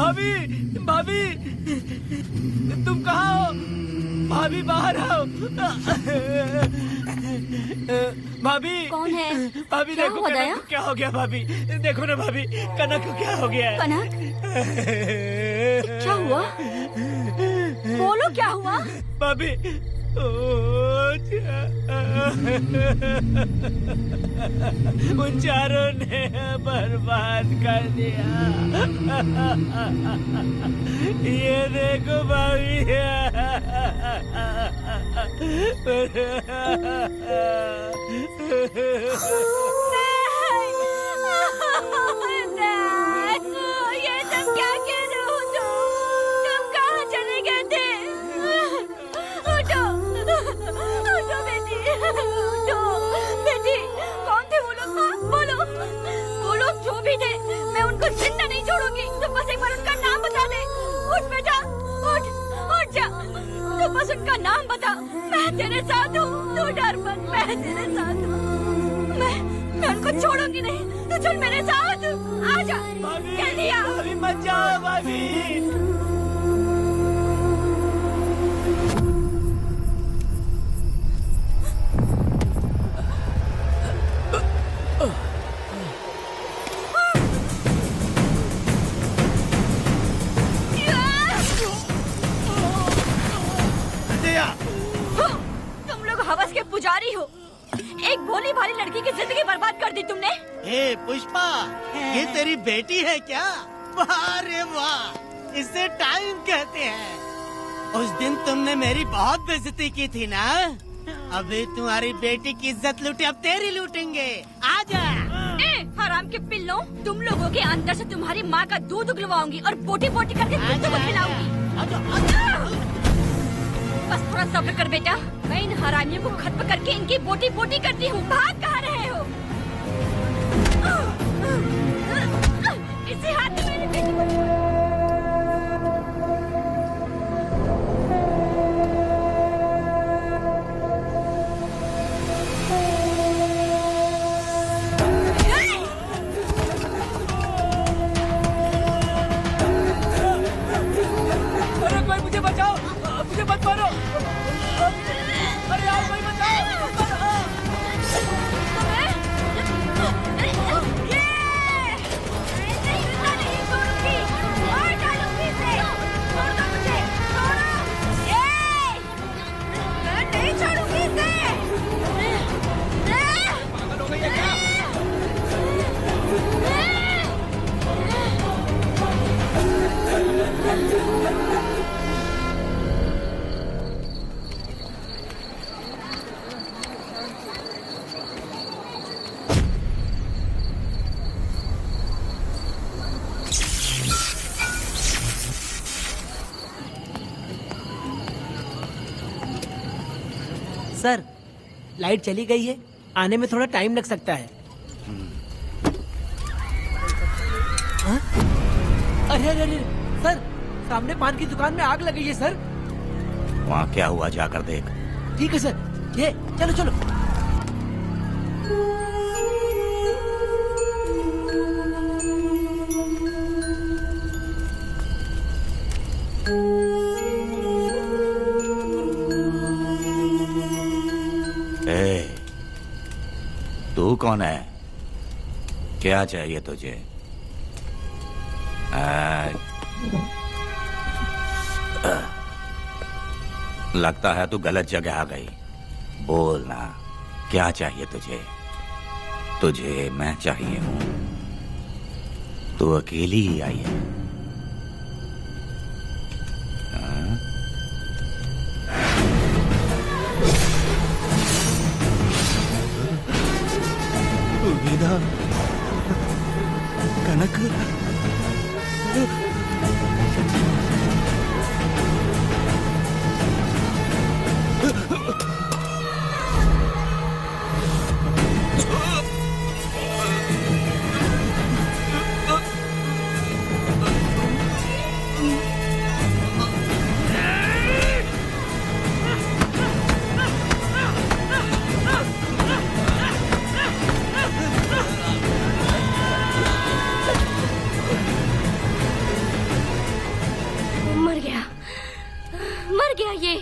भाभी, भाभी, तुम कहाँ हो? भाभी बाहर आओ। भाभी कौन है? भाभी क्या देखो हुआ कनक दया? को क्या हो गया भाभी, देखो ना भाभी कनक को क्या हो गया है। कनक, क्या हुआ? बोलो क्या हुआ? भाभी उन चारों ने बर्बाद कर दिया। ये देखो भाभी। ये सब क्या कह रहे हो तुम कहाँ चले गए थे? उठो, उठो बेटी, उठो बेटी। कौन थे वो लोग? बोलो, वो लोग जो भी थे, मैं उनको जिंदा नहीं छोड़ूंगी। तो बस एक बार उनका नाम बता दे। उठ बेटा, उठ, उठ जा। तो बस उनका नाम बता, मैं तेरे साथ हूँ। तू डर मत, मैं तेरे साथ हूँ। मैं उनको छोड़ूंगी नहीं। तू चल मेरे साथ, आजा जल्दी आ। भाभी मत जाओ भाभी। तुम लोग हवस के पुजारी हो। एक भोली भाली लड़की की जिंदगी बर्बाद कर दी तुमने। ए पुष्पा, ये तेरी बेटी है क्या? वाह रे वाह, इसे टाइम कहते हैं। उस दिन तुमने मेरी बहुत बेइज्जती की थी ना। अभी तुम्हारी बेटी की इज्जत लूटी, अब तेरी लूटेंगे। आजा। हराम के पिल्लों, तुम लोगों के अंदर से तुम्हारी माँ का दूध उगलवाऊंगी और बोटी बोटी करके तुमको खिलाऊंगी। बस थोड़ा सब्र कर बेटा, मैं इन हरामियों को खत्म करके इनकी बोटी बोटी करती हूँ। भाग कहाँ रहे हो? इसी हाथ में मेरी बेटी को। अरे कोई मुझे बचाओ, मुझे मत मारो। अरे यार कोई बचाओ। सर, लाइट चली गई है, आने में थोड़ा टाइम लग सकता है। हाँ? अरे अरे अरे सर, सामने पान की दुकान में आग लगी है सर। वहाँ क्या हुआ जाकर देख। ठीक है सर, ये चलो चलो। तू कौन है? क्या चाहिए तुझे? लगता है तू गलत जगह आ गई। बोल ना, क्या चाहिए तुझे? तुझे मैं चाहिए हूँ। तू अकेली ही आई है। विदा, कनक, मर गया ये।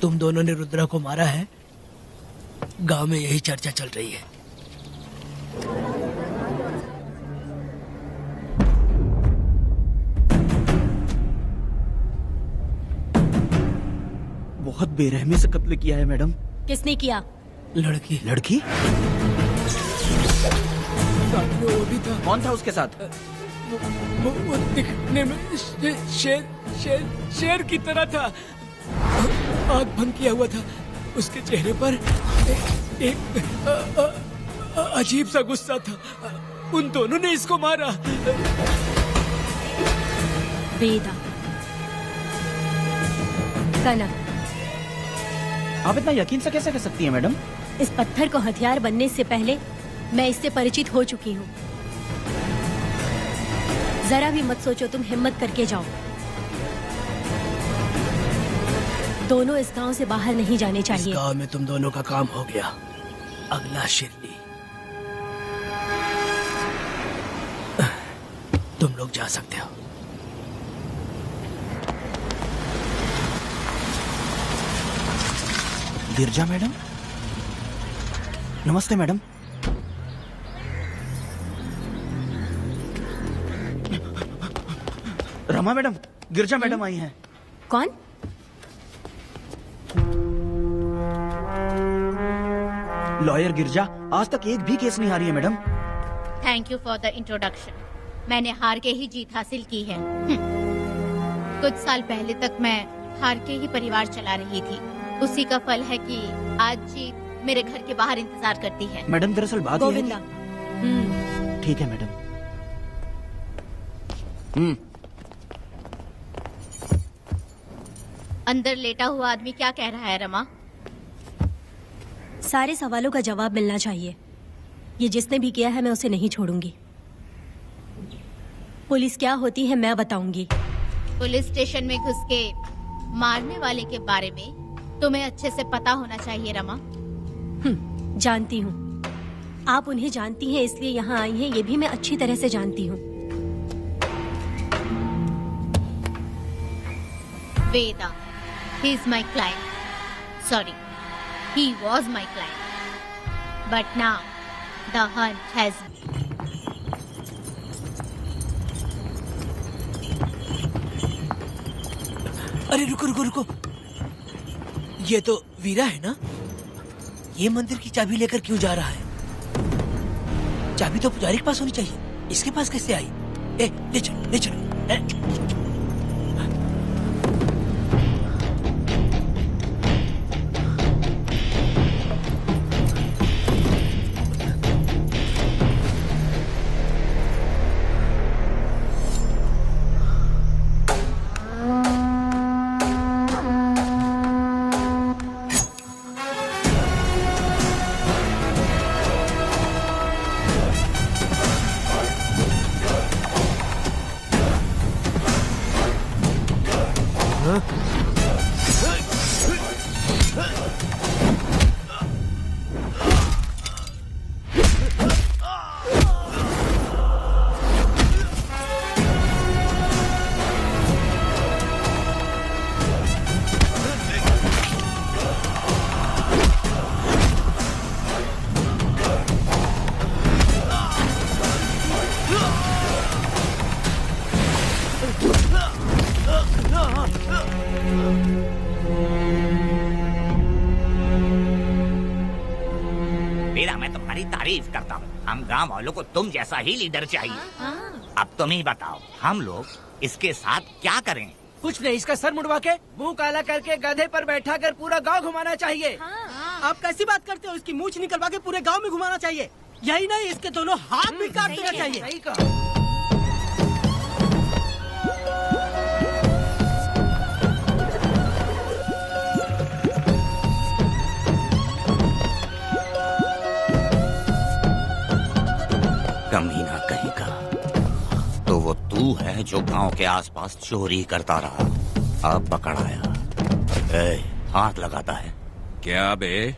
तुम दोनों ने रुद्रा को मारा है, गांव में यही चर्चा चल रही है। बहुत बेरहमी से कत्ल किया है मैडम। किसने किया? लड़की। लड़की? साथ में वो भी था। कौन था उसके साथ? वो दिखने में शेर की तरह था। आग बंद किया हुआ था। उसके चेहरे पर एक अजीब सा गुस्सा था। उन दोनों ने इसको मारा। वेदा, कनक, आप इतना यकीन से कैसे कह सकती हैं मैडम? इस पत्थर को हथियार बनने से पहले मैं इससे परिचित हो चुकी हूँ। जरा भी मत सोचो, तुम हिम्मत करके जाओ। दोनों इस गांव से बाहर नहीं जाने चाहिए। इस गांव में तुम दोनों का काम हो गया। अगला शिरली। तुम लोग जा सकते हो। गिरजा मैडम? नमस्ते मैडम। रमा मैडम, गिरजा मैडम आई हैं। कौन? लॉयर गिरजा आज तक एक भी केस नहीं हारी है madam. Thank you for the introduction. मैंने हार के ही जीत हासिल की है। कुछ साल पहले तक मैं हार के ही परिवार चला रही थी। उसी का फल है कि आज जीत मेरे घर के बाहर इंतजार करती है। मैडम दरअसल बात यह है गोविंदा। कि... ठीक है मैडम। अंदर लेटा हुआ आदमी क्या कह रहा है रमा? सारे सवालों का जवाब मिलना चाहिए। ये जिसने भी किया है मैं उसे नहीं छोड़ूंगी। पुलिस क्या होती है मैं बताऊंगी। पुलिस स्टेशन में घुस के मारने वाले के बारे में तुम्हें अच्छे से पता होना चाहिए रमा। जानती हूँ। आप उन्हें जानती हैं इसलिए यहाँ आई हैं, ये भी मैं अच्छी तरह से जानती हूँ। वेदा, he is my client. Sorry, he was my client. But now, the hunt has me. अरे रुको रुको रुको, ये तो वीरा है ना? ये मंदिर की चाबी लेकर क्यों जा रहा है? चाबी तो पुजारी के पास होनी चाहिए, इसके पास कैसे आई? ले चलो ले चलो। तारीफ करता हूँ। हम गांव वालों को तुम जैसा ही लीडर चाहिए। अब तुम ही बताओ, हम लोग इसके साथ क्या करें? कुछ नहीं, इसका सर मुड़वा के मुंह काला करके गधे पर बैठा कर पूरा गांव घुमाना चाहिए। आप कैसी बात करते हो? इसकी मूछ निकलवा के पूरे गांव में घुमाना चाहिए। यही नहीं, इसके दोनों हाथ भी काट देना चाहिए। सही कहा। कमीना कहीं का, तो वो तू है जो गांव के आसपास चोरी करता रहा, अब पकड़ आया। हाथ लगाता है। क्या बे,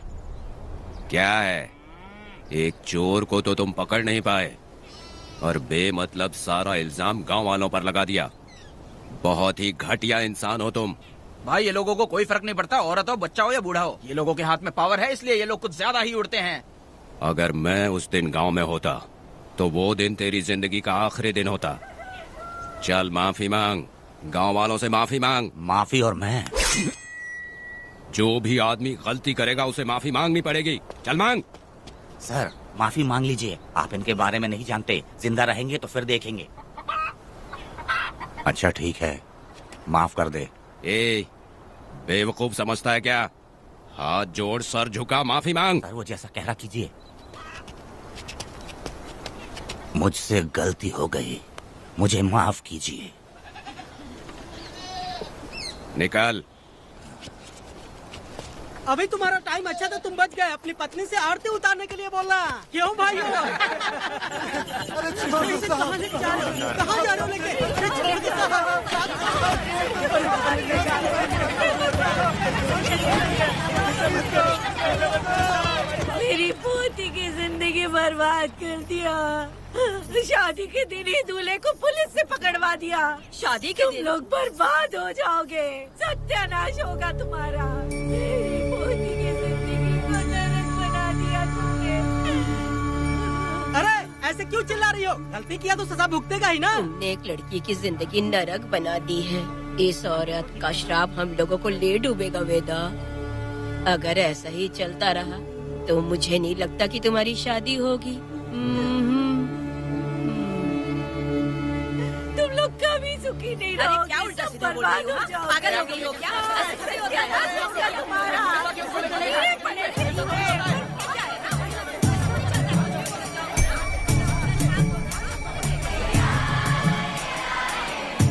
क्या है? एक चोर को तो तुम पकड़ नहीं पाए और बेमतलब सारा इल्जाम गांव वालों पर लगा दिया। बहुत ही घटिया इंसान हो तुम। भाई ये लोगों को कोई फर्क नहीं पड़ता, औरत हो, बच्चा हो या बूढ़ा हो। ये लोगों के हाथ में पावर है, इसलिए ये लोग कुछ ज्यादा ही उड़ते हैं। अगर मैं उस दिन गांव में होता तो वो दिन तेरी जिंदगी का आखिरी दिन होता। चल माफी मांग, गांव वालों से माफी मांग। माफी? और मैं? जो भी आदमी गलती करेगा उसे माफी मांगनी पड़ेगी। चल मांग। सर माफी मांग लीजिए, आप इनके बारे में नहीं जानते। जिंदा रहेंगे तो फिर देखेंगे। अच्छा ठीक है, माफ कर दे। ए, बेवकूफ समझता है क्या? हाथ जोड़, सर झुका, माफी मांग। सर वो जैसा कह रहा कीजिए। मुझसे गलती हो गई, मुझे माफ कीजिए। निकल। अभी तुम्हारा टाइम अच्छा था, तुम बच गए। अपनी पत्नी से आरती उतारने के लिए बोलना। क्यों भाई? कहाँ लेके जा रहे हो? कहाँ जा रहे हो लेके? छोड़ के मेरी पोती की जिंदगी बर्बाद कर दिया। शादी के दिन ही दूल्हे को पुलिस से पकड़वा दिया। शादी के दिन लोग बर्बाद हो जाओगे, सत्यानाश होगा तुम्हारा। मेरी पोती की जिंदगी को नरक बना दिया तुमने। अरे ऐसे क्यों चिल्ला रही हो? गलती किया तो सजा भुगतेगा ही ना। तुमने एक लड़की की जिंदगी नरक बना दी है। इस औरत का श्राप हम लोगों को ले डूबेगा वेदा। अगर ऐसा ही चलता रहा तो मुझे नहीं लगता कि तुम्हारी शादी होगी। तुम लोग कभी सुखी नहीं रहोगे। क्या उल्टा सीधा बोल रही हो? पागल हो गई हो क्या?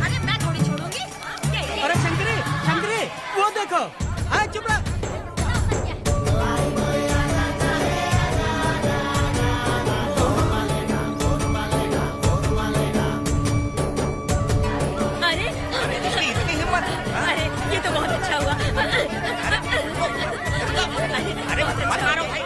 अरे मैं थोड़ी छोड़ूंगी। अरे शंकरी, शंकरी, वो देखो। हाँ चुप रह। अरे ये तो बहुत अच्छा हुआ। अरे मत मारो भाई,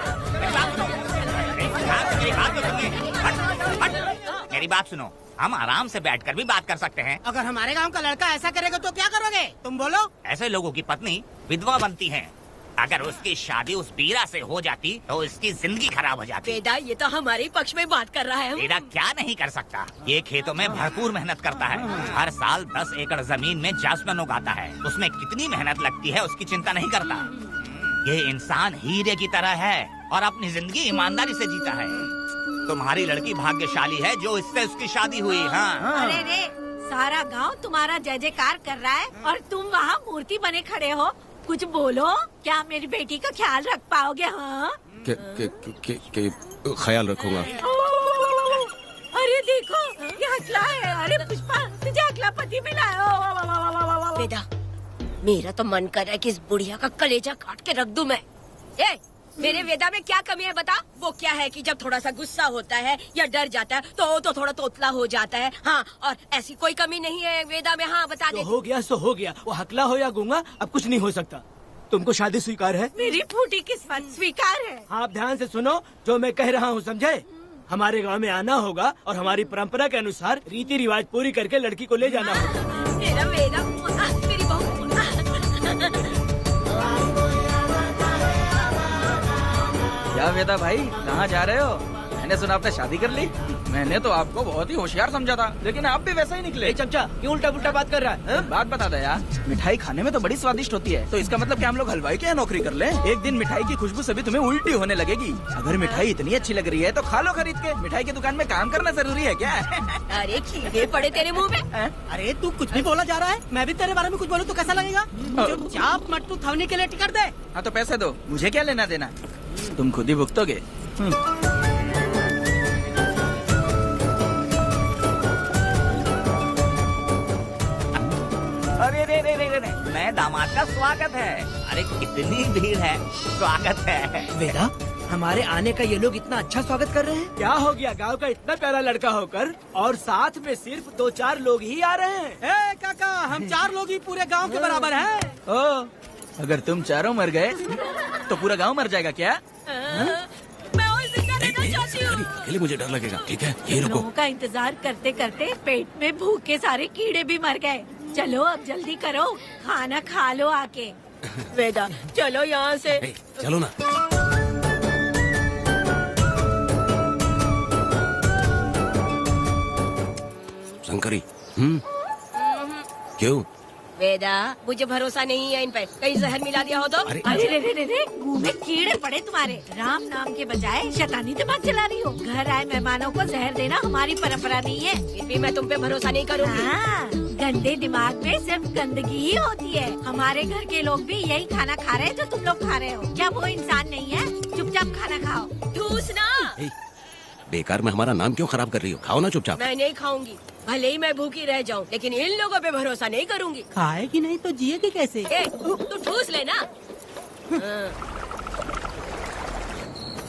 मेरी बात सुनो। हम आराम से बैठकर भी बात कर सकते हैं। अगर हमारे गांव का लड़का ऐसा करेगा तो क्या करोगे तुम? बोलो। ऐसे लोगों की पत्नी विधवा बनती है। अगर उसकी शादी उस बीरा से हो जाती तो उसकी जिंदगी खराब हो जाती। वेदा ये तो हमारे ही पक्ष में बात कर रहा है। वेदा क्या नहीं कर सकता? ये खेतों में भरपूर मेहनत करता है। हर साल 10 एकड़ जमीन में जासमन उगाता है। उसमें कितनी मेहनत लगती है उसकी चिंता नहीं करता। ये इंसान हीरे की तरह है और अपनी जिंदगी ईमानदारी से जीता है। तुम्हारी लड़की भाग्यशाली है जो इससे उसकी शादी हुई। हाँ अरे रे, सारा गांव तुम्हारा जय जयकार कर रहा है और तुम वहाँ मूर्ति बने खड़े हो। कुछ बोलो, क्या मेरी बेटी का ख्याल रख पाओगे? हाँ ख्याल रखूंगा। अरे देखो, ये हकला है। अरे पुष्पा, तुझे हकला पति मिला है। वेदा, मेरा तो मन कर रहा है कि इस बुढ़िया का कलेजा काट के रख दूं मैं। मेरे वेदा में क्या कमी है बता? वो क्या है कि जब थोड़ा सा गुस्सा होता है या डर जाता है तो थोड़ा तोतला हो जाता है। हाँ, और ऐसी कोई कमी नहीं है वेदा में। हाँ बता दे। हो गया सो हो गया, वो हकला हो या गूंगा अब कुछ नहीं हो सकता। तुमको शादी स्वीकार है? मेरी फूटी किस्मत स्वीकार है। आप ध्यान से सुनो जो मैं कह रहा हूँ, समझे? हमारे गांव में आना होगा और हमारी परंपरा के अनुसार रीति रिवाज पूरी करके लड़की को ले जाना होगा। मेरा वेदा, मेरी बहू। क्या वेदा भाई, कहाँ जा रहे हो? मैंने सुना आपने शादी कर ली। मैंने तो आपको बहुत ही होशियार समझा था, लेकिन आप भी वैसा ही निकले। चमचा, क्यों उल्टा पुल्टा बात कर रहा है? बात बता दे यार, मिठाई खाने में तो बड़ी स्वादिष्ट होती है, तो इसका मतलब क्या हम लोग हलवाई के यहाँ नौकरी कर लें? एक दिन मिठाई की खुशबू से भी तुम्हें उल्टी होने लगेगी। अगर मिठाई इतनी अच्छी लग रही है तो खा लो खरीद के। मिठाई की दुकान में काम करना जरूरी है क्या? अरे कीड़े पड़े तेरे मुँह में। अरे तू कुछ भी बोला जा रहा है। मैं भी तेरे बारे में कुछ बोलूं तो कैसा लगेगा? चुपचाप मट्टू थवने के लिए टिकट दे। हाँ तो पैसे दो, मुझे क्या लेना देना, तुम खुद ही भुगतोगे। अरे रे रे रे रे, नए दामाद का स्वागत है। अरे कितनी भीड़ है, स्वागत है। वेदा, हमारे आने का ये लोग इतना अच्छा स्वागत कर रहे हैं। क्या हो गया, गांव का इतना प्यारा लड़का होकर और साथ में सिर्फ 2-4 लोग ही आ रहे हैं। काका, हम 4 लोग ही पूरे गांव के बराबर हैं। ओ, अगर तुम चारों मर गए तो पूरा गांव मर जाएगा क्या? मैं और जिंदा रहना चाहती हूँ। अकेले मुझे डर लगेगा। ठीक है, ये रुको। लोगों का इंतजार करते करते पेट में भूखे सारे कीड़े भी मर गए। चलो अब जल्दी करो, खाना खा लो आके। वेदा चलो यहाँ से। चलो ना। शंकरी, क्यों? वेदा, मुझे भरोसा नहीं है इन पर। कहीं जहर मिला दिया हो तो? अरे रे रे रे, मुंह में कीड़े पड़े तुम्हारे। राम नाम के बजाय शैतानी दिमाग चला रही हो। घर आए मेहमानों को जहर देना हमारी परंपरा नहीं है। फिर भी मैं तुम पे भरोसा नहीं करूँगी। हाँ, गंदे दिमाग में सिर्फ गंदगी ही होती है। हमारे घर के लोग भी यही खाना खा रहे हैं जो तुम लोग खा रहे हो। क्या वो इंसान नहीं है? चुपचाप खाना खाओ। ठूस ना। बेकार में हमारा नाम क्यों खराब कर रही हो? खाओ ना चुपचाप। मैं नहीं खाऊंगी, भले ही मैं भूखी रह जाऊं, लेकिन इन लोगों पे भरोसा नहीं करूंगी। खाएगी नहीं तो जिएगी कैसे? तू ठूस लेना।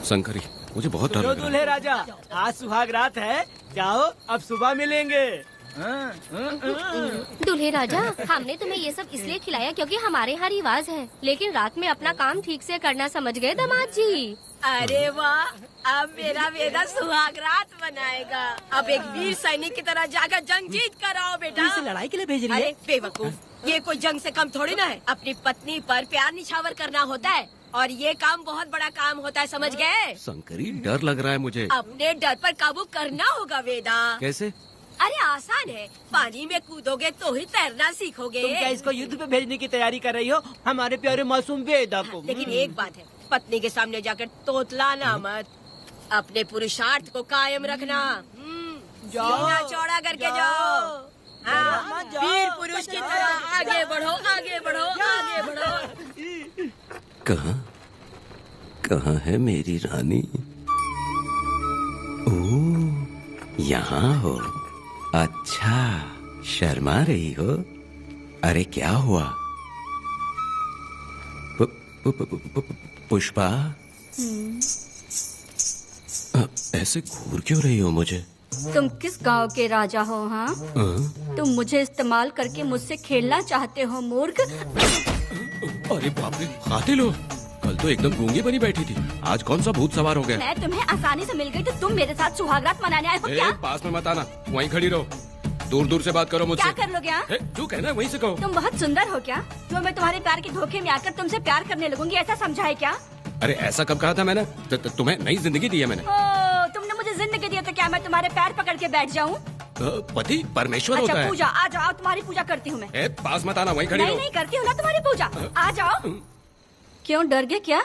शंकरी, मुझे बहुत डर लग रहा दूल्हे राजा, आज सुहाग रात है, जाओ अब सुबह मिलेंगे। दूल्हे राजा, हमने तुम्हें ये सब इसलिए खिलाया क्योंकि हमारे यहाँ रिवाज है, लेकिन रात में अपना काम ठीक से करना समझ गए दामाद जी। अरे वाह, अब मेरा वेदा सुहाग रात मनाएगा। अब एक वीर सैनिक की तरह जाकर जंग जीत कर आओ बेटा। इसे लड़ाई के लिए भेज रही है? अरे बेवकूफ, ये कोई जंग से कम थोड़ी ना है। अपनी पत्नी पर प्यार निछावर करना होता है और ये काम बहुत बड़ा काम होता है, समझ गए? शंकरी, डर लग रहा है मुझे। अपने डर पर काबू करना होगा वेदा। कैसे? अरे आसान है, पानी में कूदोगे तो ही तैरना सीखोगे। तुम क्या इसको युद्ध पे भेजने की तैयारी कर रही हो, हमारे प्यारे मासूम वेदा को? लेकिन एक बात है, पत्नी के सामने जाकर तोतलाना मत। अपने पुरुषार्थ को कायम रखना। सीना चौड़ा करके जाओ। हाँ, वीर पुरुष की तरह आगे बढ़ो, आगे बढ़ो, आगे बढ़ो। कहाँ है मेरी रानी? ओह, यहाँ हो। अच्छा, शर्मा रही हो? अरे क्या हुआ? पुष्पा, ऐसे घूर क्यों रही हो मुझे? तुम किस गांव के राजा हो? हाँ, तुम मुझे इस्तेमाल करके मुझसे खेलना चाहते हो मूर्ख। अरे बाप रे, कातिल हो। कल तो एकदम गूंगी बनी बैठी थी, आज कौन सा भूत सवार हो गया? मैं तुम्हें आसानी से मिल गई तो तुम मेरे साथ सुहागरात मनाने आए हो क्या? पास में मत आना, वहीं खड़ी रहो। दूर दूर से बात करो मुझसे। क्या कर लोगे? तू कहना वहीं से कहो। तुम बहुत सुंदर हो क्या जो मैं तुम्हारे प्यार के धोखे में आकर तुमसे प्यार करने लगूंगी, ऐसा समझा है क्या? अरे ऐसा कब कहा था मैंने? तुम्हें नई जिंदगी दी है मैंने। तुमने मुझे जिंदगी दी तो क्या मैं तुम्हारे पैर पकड़ के बैठ जाऊँ? पति परमेश्वर होता अच्छा है। पूजा, आ जाओ, तुम्हारी पूजा करती हूँ मैं। पास मत आना, वहीं खड़ी रहो। नहीं करती हूँ ना तुम्हारी पूजा, आ जाओ। क्यों डर गए क्या?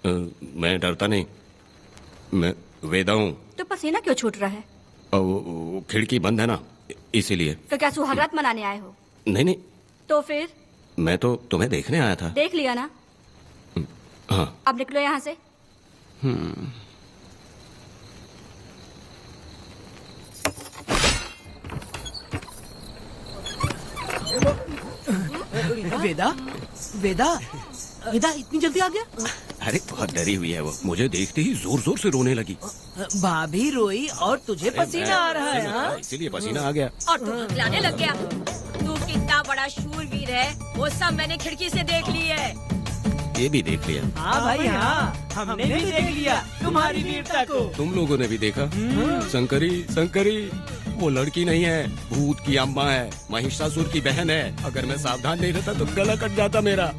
मैं डरता नहीं, वेदा हूँ। तो पसीना क्यों छूट रहा है? वो खिड़की बंद है ना, इसीलिए। तो क्या सुहागरात मनाने आए हो? नहीं नहीं, तो फिर? मैं तो तुम्हें देखने आया था। देख लिया ना? हाँ। अब निकलो यहाँ से। वेदा वेदा वेदा इतनी जल्दी आ गया? अरे बहुत डरी हुई है वो, मुझे देखते ही जोर जोर से रोने लगी। भाभी रोई और तुझे पसीना आ रहा है? हाँ? इसीलिए पसीना आ गया। और तू हकलाने लग गया। तू कितना बड़ा शूरवीर है, वो सब मैंने खिड़की से देख ली है। ये भी देख लिया? हाँ भाई हाँ, हमने भी देख लिया तुम्हारी वीरता को। तुम लोगों ने भी देखा? शंकरी शंकरी वो लड़की नहीं है, भूत की अम्मा है, महिषासुर की बहन है। अगर मैं सावधान नहीं रहता तो गला कट जाता मेरा।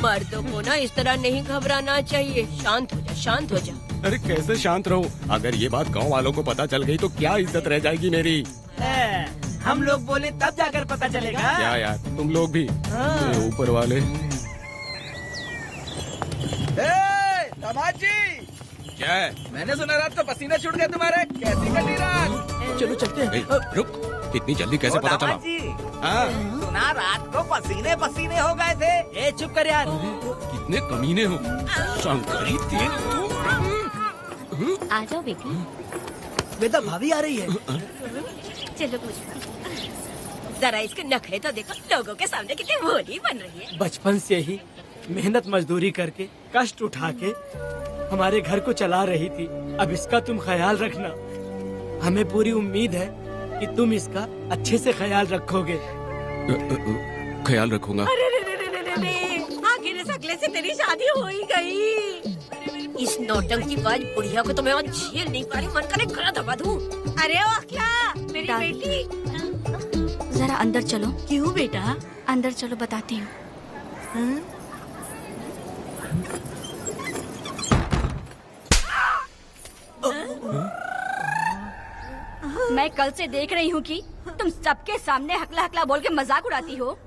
मर्दों को ना इस तरह नहीं घबराना चाहिए। शांत हो जा, शांत हो जा। अरे कैसे शांत रहूं? अगर ये बात गांव वालों को पता चल गई तो क्या इज्जत रह जाएगी मेरी? हम लोग बोले तब जाकर पता चलेगा। क्या यार, तुम लोग भी ऊपर वाले। दामाद जी, क्या है? मैंने सुना रात को पसीना छूट गया तुम्हारे, कैसी कटी रात? चलो चलते हैं। रुक, इतनी जल्दी कैसे पता चला? सुना रात को पसीने पसीने हो गए थे। ए चुप कर यार। कितने कमीने हो शंकरी तेल। आ जाओ बेटी। वेदा भाभी आ रही है। चलो पूछो। जरा इसके नखरे तो देखो, लोगों के सामने कितनी भोली बन रही है। बचपन से ही मेहनत मजदूरी करके कष्ट उठा के हमारे घर को चला रही थी। अब इसका तुम ख्याल रखना। हमें पूरी उम्मीद है कि तुम इसका अच्छे से ख्याल रखोगे। ख्याल रखूंगा। आखिर इस अगले से तेरी शादी हो ही गई। इस नौटंकी बाज बुढ़िया को तो मैं और झेल नहीं पा रही। मन करे गला दबा दूं। अरे ओ अखला, मेरी बेटी, जरा अंदर चलो। क्यों बेटा? अंदर चलो, बताती हूँ। मैं कल से देख रही हूँ कि तुम सबके सामने हकला हकला बोल के मजाक उड़ाती हो।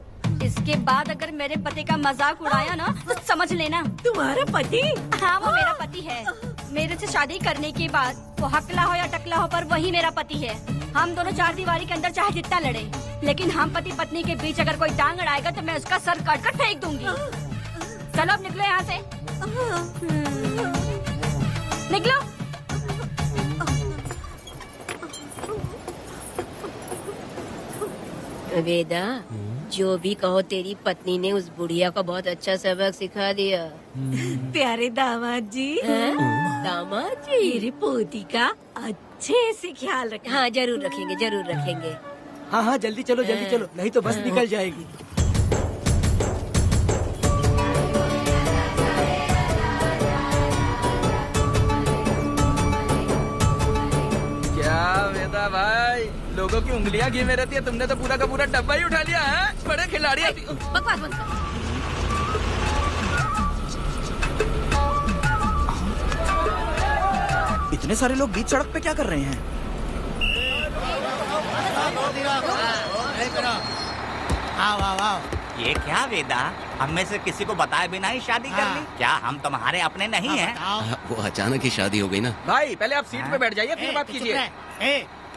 इसके बाद अगर मेरे पति का मजाक उड़ाया ना तो समझ लेना। तुम्हारा पति? हाँ, वो मेरा पति है। मेरे से शादी करने के बाद वो हकला हो या टकला हो, पर वही मेरा पति है। हम दोनों चार दीवारी के अंदर चाहे जितना लड़े, लेकिन हम पति पत्नी के बीच अगर कोई टांग अड़ाएगा तो मैं उसका सर काट कर फेंक दूंगी। चलो अब निकलो यहाँ से। निकलो। वेदा, जो भी कहो, तेरी पत्नी ने उस बुढ़िया को बहुत अच्छा सबक सिखा दिया। प्यारे दामाद जी। दामाद जी, मेरी पोती का अच्छे से ख्याल रखना। हाँ जरूर रखेंगे, जरूर रखेंगे। हाँ हाँ जल्दी चलो, जल्दी चलो, नहीं तो बस निकल जाएगी। क्या वेदा भाई, लोगों की उंगलियां घी में रहती है, तुमने तो पूरा का पूरा डब्बा ही उठा लिया है। बड़े खिलाड़ी। बकवास बंद कर। इतने सारे लोग बीच सड़क पे क्या कर रहे हैं? आओ आओ आओ। ये क्या वेदा, हम में से किसी को बताए बिना ही शादी कर ली? क्या हम तुम्हारे अपने नहीं हैं? वो अचानक ही शादी हो गई ना। भाई पहले आप सीट पे बैठ जाइए, फिर बात कीजिए।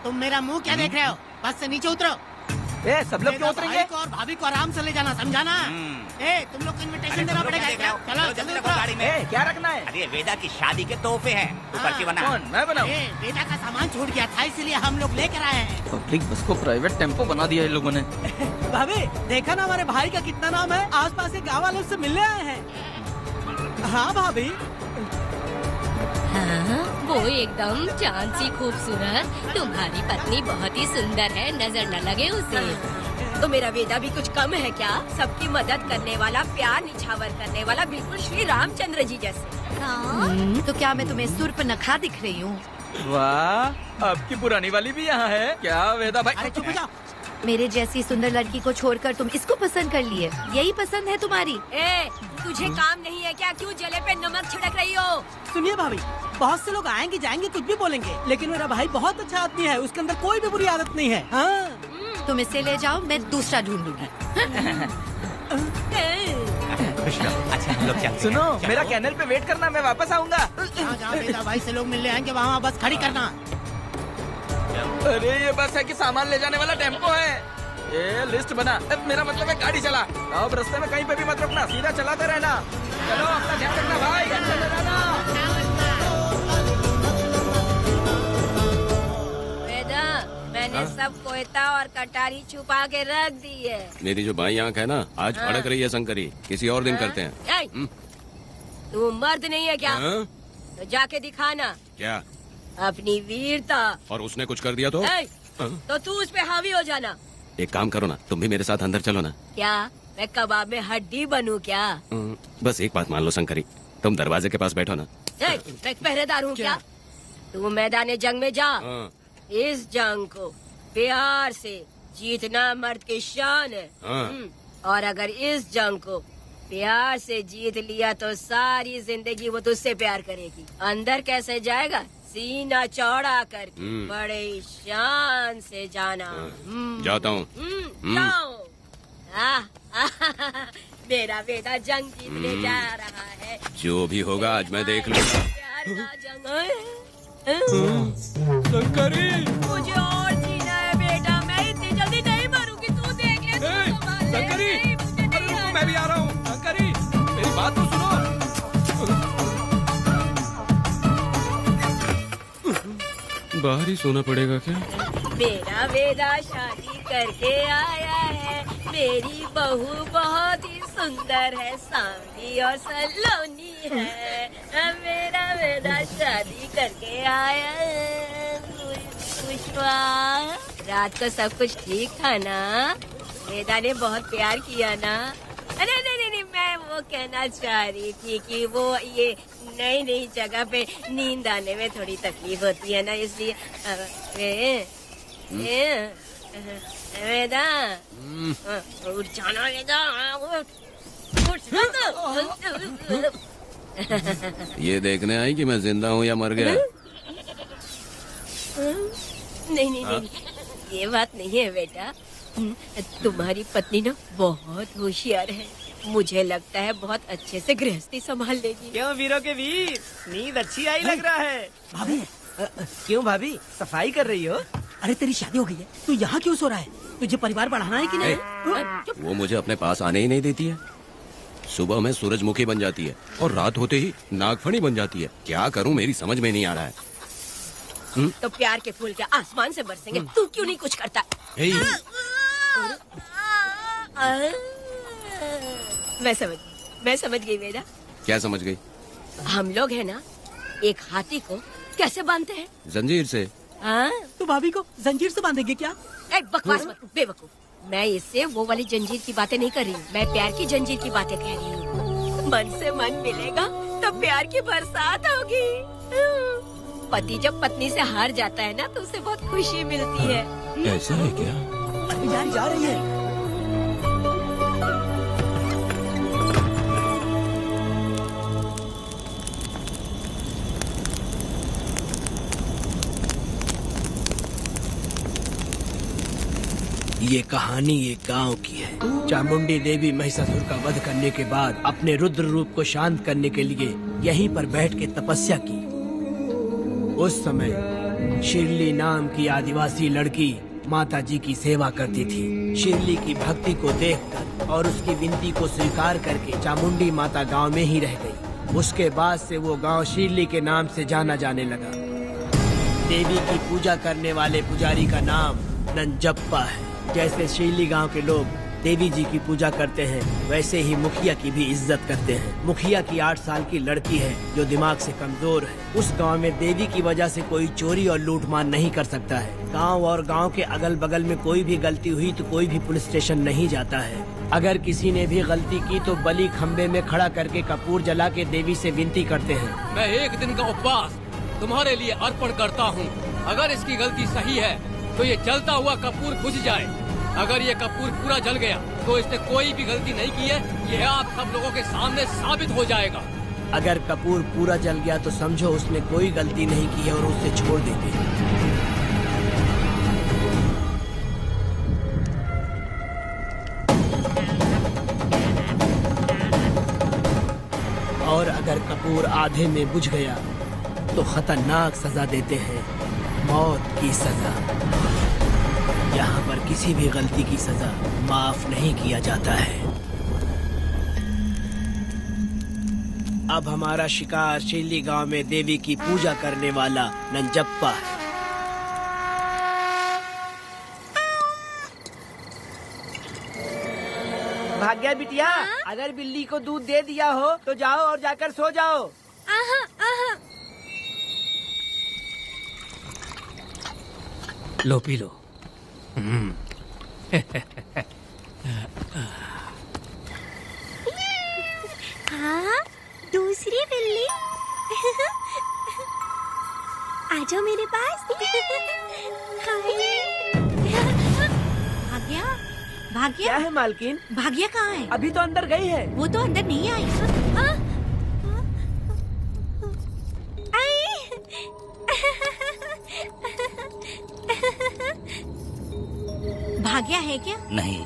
तुम मेरा मुंह क्या देख रहे हो? बस से नीचे उतरो। सब लोग क्यों उतरेंगे? भाई को और भाभी को आराम से ले जाना, समझा ना? तुम लोग को इनविटेशन देना पड़ेगा। चलो जल्दी उतरो। गाड़ी में क्या रखना है? अरे वेदा की शादी के तोहफे हैं, तू पर्ची बना। कौन, मैं बनाऊं? वेदा का सामान छूट गया था, इसलिए हम लोग लेकर आए हैं। पब्लिक बस को प्राइवेट टेम्पो बना दिया इन लोगों ने। भाभी देखा ना हमारे भाई का कितना नाम है, आसपास के गाँव वालों से मिलने आए हैं। हाँ भाभी। हाँ, वो एकदम चांद सी खूबसूरत। तुम्हारी पत्नी बहुत ही सुंदर है, नजर न लगे उसे। तो मेरा वेदा भी कुछ कम है क्या? सबकी मदद करने वाला, प्यार निछावर करने वाला, बिल्कुल श्री रामचंद्र जी जैसे। तो क्या मैं तुम्हें सुर्पनखा दिख रही हूँ? वाह, आपकी पुरानी वाली भी यहाँ है क्या वेदा भाई? अरे चुप हो जाओ। मेरे जैसी सुंदर लड़की को छोड़कर तुम इसको पसंद कर लिए, यही पसंद है तुम्हारी? तुझे काम नहीं है क्या? क्यों जले पे नमक छिड़क रही हो? सुनिए भाभी, बहुत से लोग आएंगे जाएंगे, कुछ भी बोलेंगे, लेकिन मेरा भाई बहुत अच्छा आदमी है, उसके अंदर कोई भी बुरी आदत नहीं है। हाँ। तुम इसे ले जाओ, मैं दूसरा ढूंढ लूंगी। खुश रहो। अच्छा हम लोग चलते सुनो, हैं। मेरा कैनल पे वेट करना, मैं वापस आऊंगा। जहाँ वेदा भाई से लोग मिलने आएंगे वहाँ बस खड़ी करना। अरे ये बस है कि सामान ले जाने वाला टेम्पो है। ये लिस्ट बना, अब मेरा मतलब है गाड़ी चला। अब रास्ते में कहीं पे भी मत रुकना, सीधा चलाते रहना। चलो अपना ध्यान रखना भाई, अच्छे से जाना। वेदा, मैंने सब कोयता और कटारी छुपा के रख दी है। मेरी जो बाई आंख है ना, आज फड़क रही है शंकरी। किसी और दिन करते हैं। ए, तू मर्द नहीं है क्या? हाँ? तो जाके दिखाना क्या? अपनी वीरता। और उसने कुछ कर दिया तो? ए, तो तू उस पे हावी हो जाना। एक काम करो ना, तुम भी मेरे साथ अंदर चलो ना। क्या मैं कबाब में हड्डी बनूं क्या? बस एक बात मान लो शंकरी, तुम दरवाजे के पास बैठो ना। ए, मैं पहरेदार हूँ क्या? तू मैदान जंग में जा। इस जंग को प्यार से जीतना मर्द की शान है। और अगर इस जंग को प्यार से जीत लिया तो सारी जिंदगी वो तुझसे प्यार करेगी। अंदर कैसे जाएगा? सीना चौड़ा करके बड़े शान से जाना। जाता हूँ। जाओ। मेरा बेटा जंग जीतने जा रहा है। जो भी होगा आज मैं देख लूंगा। शंकरी, मुझे और जीना है बेटा, मैं इतनी जल्दी नहीं मरूंगी। तू देख ले। शंकरी, मैं भी आ रहा हूँ। शंकरी, मेरी बात तो सुनो। बाहर ही सोना पड़ेगा क्या? मेरा वेदा शादी करके आया है। मेरी बहू बहुत ही सुंदर है, सांवली और सलोनी है। मेरा वेदा शादी करके आया है। पुष्पा, रात को सब कुछ ठीक था ना? वेदा ने बहुत प्यार किया ना? नहीं नहीं नहीं, मैं वो कहना चाह रही थी कि वो ये नई नई जगह पे नींद आने में थोड़ी तकलीफ होती है ना, इसलिए वेदा उठ जाना। वेदा ये देखने आई कि मैं जिंदा हूँ या मर गया? नहीं नहीं नहीं, ये बात नहीं है बेटा। तुम्हारी पत्नी ना बहुत होशियार है। मुझे लगता है बहुत अच्छे से गृहस्थी संभाल लेगी। क्यों वीरों के वीर, नींद अच्छी आई लग रहा है। भाभी क्यों भाभी, सफाई कर रही हो? अरे तेरी शादी हो गई है, तू यहाँ क्यों सो रहा है? तुझे परिवार बढ़ाना है कि नहीं? वो मुझे अपने पास आने ही नहीं देती है। सुबह में सूरजमुखी बन जाती है और रात होते ही नागफनी बन जाती है। क्या करूँ मेरी समझ में नहीं आ रहा है। तो प्यार के फूल क्या आसमान से बरसेंगे? तू क्यों नहीं कुछ करता? मैं समझ गई बेटा। क्या समझ गई? हम लोग है ना, एक हाथी को कैसे बांधते हैं? जंजीर से। तो भाभी को जंजीर से बांधेंगे क्या? बकवास मत, बेवकूफ। मैं इससे वो वाली जंजीर की बातें नहीं कर रही हूँ, मैं प्यार की जंजीर की बातें कह रही हूँ। मन से मन मिलेगा तो प्यार की बरसात होगी। पति जब पत्नी से हार जाता है ना तो उसे बहुत खुशी मिलती है। ऐसा है क्या? अरे यार जा रही है। ये कहानी एक गांव की है। चामुंडी देवी महिषासुर का वध करने के बाद अपने रुद्र रूप को शांत करने के लिए यहीं पर बैठ के तपस्या की। उस समय शिरली नाम की आदिवासी लड़की माता जी की सेवा करती थी। शिरली की भक्ति को देखकर और उसकी विनती को स्वीकार करके चामुंडी माता गांव में ही रह गई। उसके बाद से वो गांव शिरली के नाम से जाना जाने लगा। देवी की पूजा करने वाले पुजारी का नाम नंजप्पा है। जैसे शिरली गांव के लोग देवी जी की पूजा करते हैं, वैसे ही मुखिया की भी इज्जत करते हैं। मुखिया की 8 साल की लड़की है जो दिमाग से कमजोर है। उस गांव में देवी की वजह से कोई चोरी और लूटमार नहीं कर सकता है। गांव और गांव के अगल बगल में कोई भी गलती हुई तो कोई भी पुलिस स्टेशन नहीं जाता है। अगर किसी ने भी गलती की तो बलि खम्बे में खड़ा करके कपूर जला के देवी से विनती करते हैं। मैं 1 दिन का उपवास तुम्हारे लिए अर्पण करता हूँ। अगर इसकी गलती सही है तो ये जलता हुआ कपूर बुझ जाए। अगर ये कपूर पूरा जल गया तो इसने कोई भी गलती नहीं की है, यह आप सब लोगों के सामने साबित हो जाएगा। अगर कपूर पूरा जल गया तो समझो उसने कोई गलती नहीं की है और उसे छोड़ देते। कपूर आधे में बुझ गया तो खतरनाक सजा देते हैं, मौत की सजा। यहाँ पर किसी भी गलती की सजा माफ नहीं किया जाता है। अब हमारा शिकार शिल्ली गांव में देवी की पूजा करने वाला नंजप्पा है। भाग्या बिटिया, अगर बिल्ली को दूध दे दिया हो तो जाओ और जाकर सो जाओ। आहा, आहा। लो पी लो। हाँ, दूसरी बिल्ली। आ जाओ मेरे पास। भाग्या, भाग्या क्या है मालकिन? भाग्या कहाँ है? अभी तो अंदर गई है। वो तो अंदर नहीं आई। भाग्या है क्या? नहीं,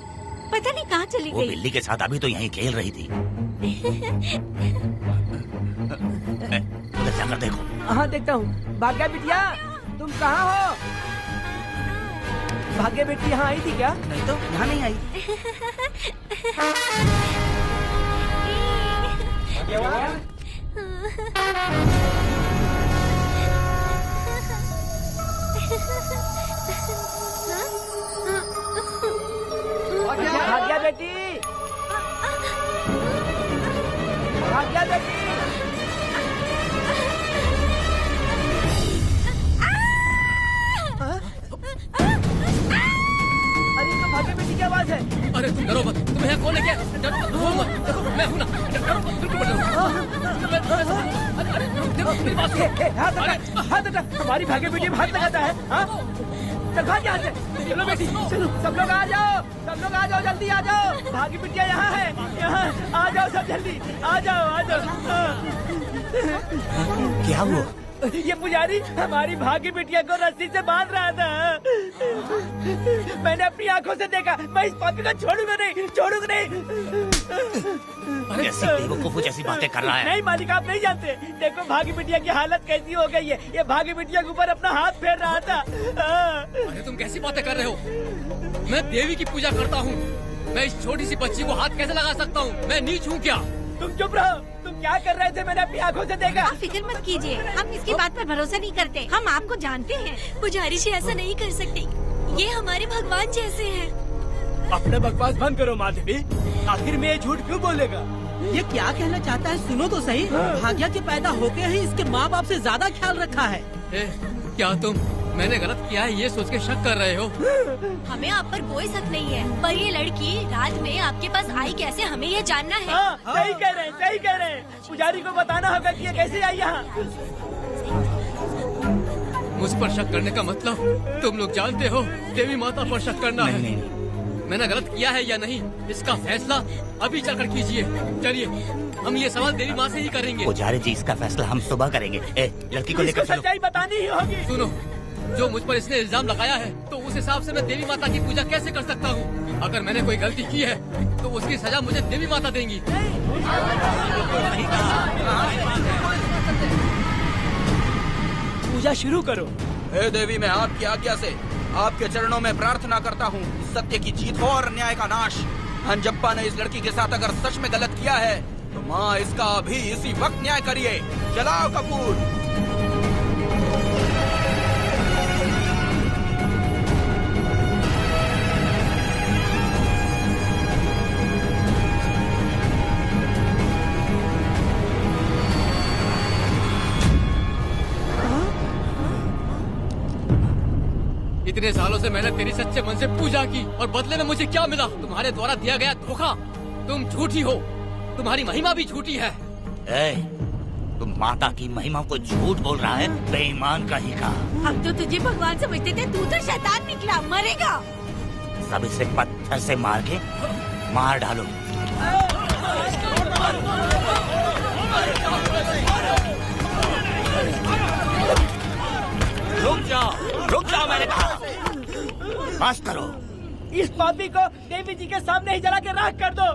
पता नहीं कहाँ चली वो गई। बिल्ली के साथ अभी तो यहीं खेल रही थी। उधर जाकर देखो। हाँ देखता हूँ। भाग्या बिटिया, तुम कहाँ हो? भाग्या बेटी यहाँ आई थी क्या? नहीं तो यहाँ नहीं आई। भाग्या बेटी, भाग्या बेटी। अरे तो भाग्या बेटी की आवाज है। अरे तुम डरो मत, तुम यहाँ कौन है क्या? डरो मत, रो मत, देखो मैं हूँ ना। डरो मत, बिल्कुल मत डरो। अरे देखो मेरी बात सुनो। हाथ हटा, हमारी भाग्य बेटी हाथ लगाता है। हाँ? चल भाग यहाँ से। चलो बेटी, चलो सब लोग आ जाओ, सब लोग आ जाओ, जल्दी आ जाओ। भाग्य बिटिया यहाँ है, यहाँ आ जाओ सब जल्दी, आ जाओ, आ जाओ। क्या हुआ? ये पुजारी हमारी भाग्य बिटिया को रस्सी से बांध रहा था। मैंने अपनी आंखों से देखा। मैं इस पापी को छोड़ूंगा नहीं, छोड़ूंगा नहीं। कैसी बेवकूफों जैसी बातें कर रहा है? नहीं मालिक, आप नहीं जानते। देखो भाग्य बिटिया की हालत कैसी हो गई है। ये भाग्य बिटिया के ऊपर अपना हाथ फेर रहा था। अरे तुम कैसी बातें कर रहे हो? मैं देवी की पूजा करता हूँ। मैं इस छोटी सी बच्ची को हाथ कैसे लगा सकता हूँ? मैं नीच हूँ क्या? तुम चुप रहो। तुम क्या कर रहे थे? मैंने अपनी आंखों से देखा। आप फिक्र मत कीजिए, हम इसकी बात पर भरोसा नहीं करते। हम आपको जानते हैं। पुजारी जी ऐसा नहीं कर सकती। ये हमारे भगवान जैसे हैं। अपना बकवास बंद करो माधवी। आखिर में ये झूठ क्यों बोलेगा? ये क्या कहना चाहता है? सुनो तो सही। भाग्या के पैदा होके ही इसके माँ बाप से ज्यादा ख्याल रखा है। क्या तुम मैंने गलत किया है ये सोच के शक कर रहे हो? हमें आप पर कोई शक नहीं है, पर ये लड़की रात में आपके पास आई कैसे, हमें ये जानना है। सही कह रहे हैं, सही कह रहे हैं। पुजारी को बताना होगा कि ये कैसे आई यहाँ। मुझ पर शक करने का मतलब तुम लोग जानते हो देवी माता पर शक करना है। मैंने गलत किया है या नहीं, इसका फैसला अभी चलकर कीजिए। चलिए हम ये सवाल देवी माँ से ही करेंगे। पुजारी जी, इसका फैसला हम सुबह करेंगे। लड़की को लेकर चलो। सच्चाई बतानी ही होगी। सुनो, जो मुझ पर इसने इल्जाम लगाया है तो उस हिसाब से मैं देवी माता की पूजा कैसे कर सकता हूँ? अगर मैंने कोई गलती की है तो उसकी सजा मुझे देवी माता देंगी। पूजा शुरू करो। हे देवी, मैं आपकी आज्ञा से आपके चरणों में प्रार्थना करता हूँ, सत्य की जीत हो और अन्याय का नाश। नंजप्पा ने इस लड़की के साथ अगर सच में गलत किया है तो माँ इसका अभी इसी वक्त न्याय करिए। जलाओ कपूर। इतने सालों से मैंने तेरी सच्चे मन से पूजा की और बदले में मुझे क्या मिला? तुम्हारे द्वारा दिया गया धोखा। तुम झूठी हो, तुम्हारी महिमा भी झूठी है। तुम माता की महिमा को झूठ बोल रहा है, बेईमान कहीं का। हम तो तुझे भगवान समझते थे, तू तो शैतान निकला, मरेगा। सब इसे पत्थर से मार के मार डालो। रुक जाओ मैंने कहा। बस करो। इस पापी को देवी जी के सामने ही जला के राख कर दो।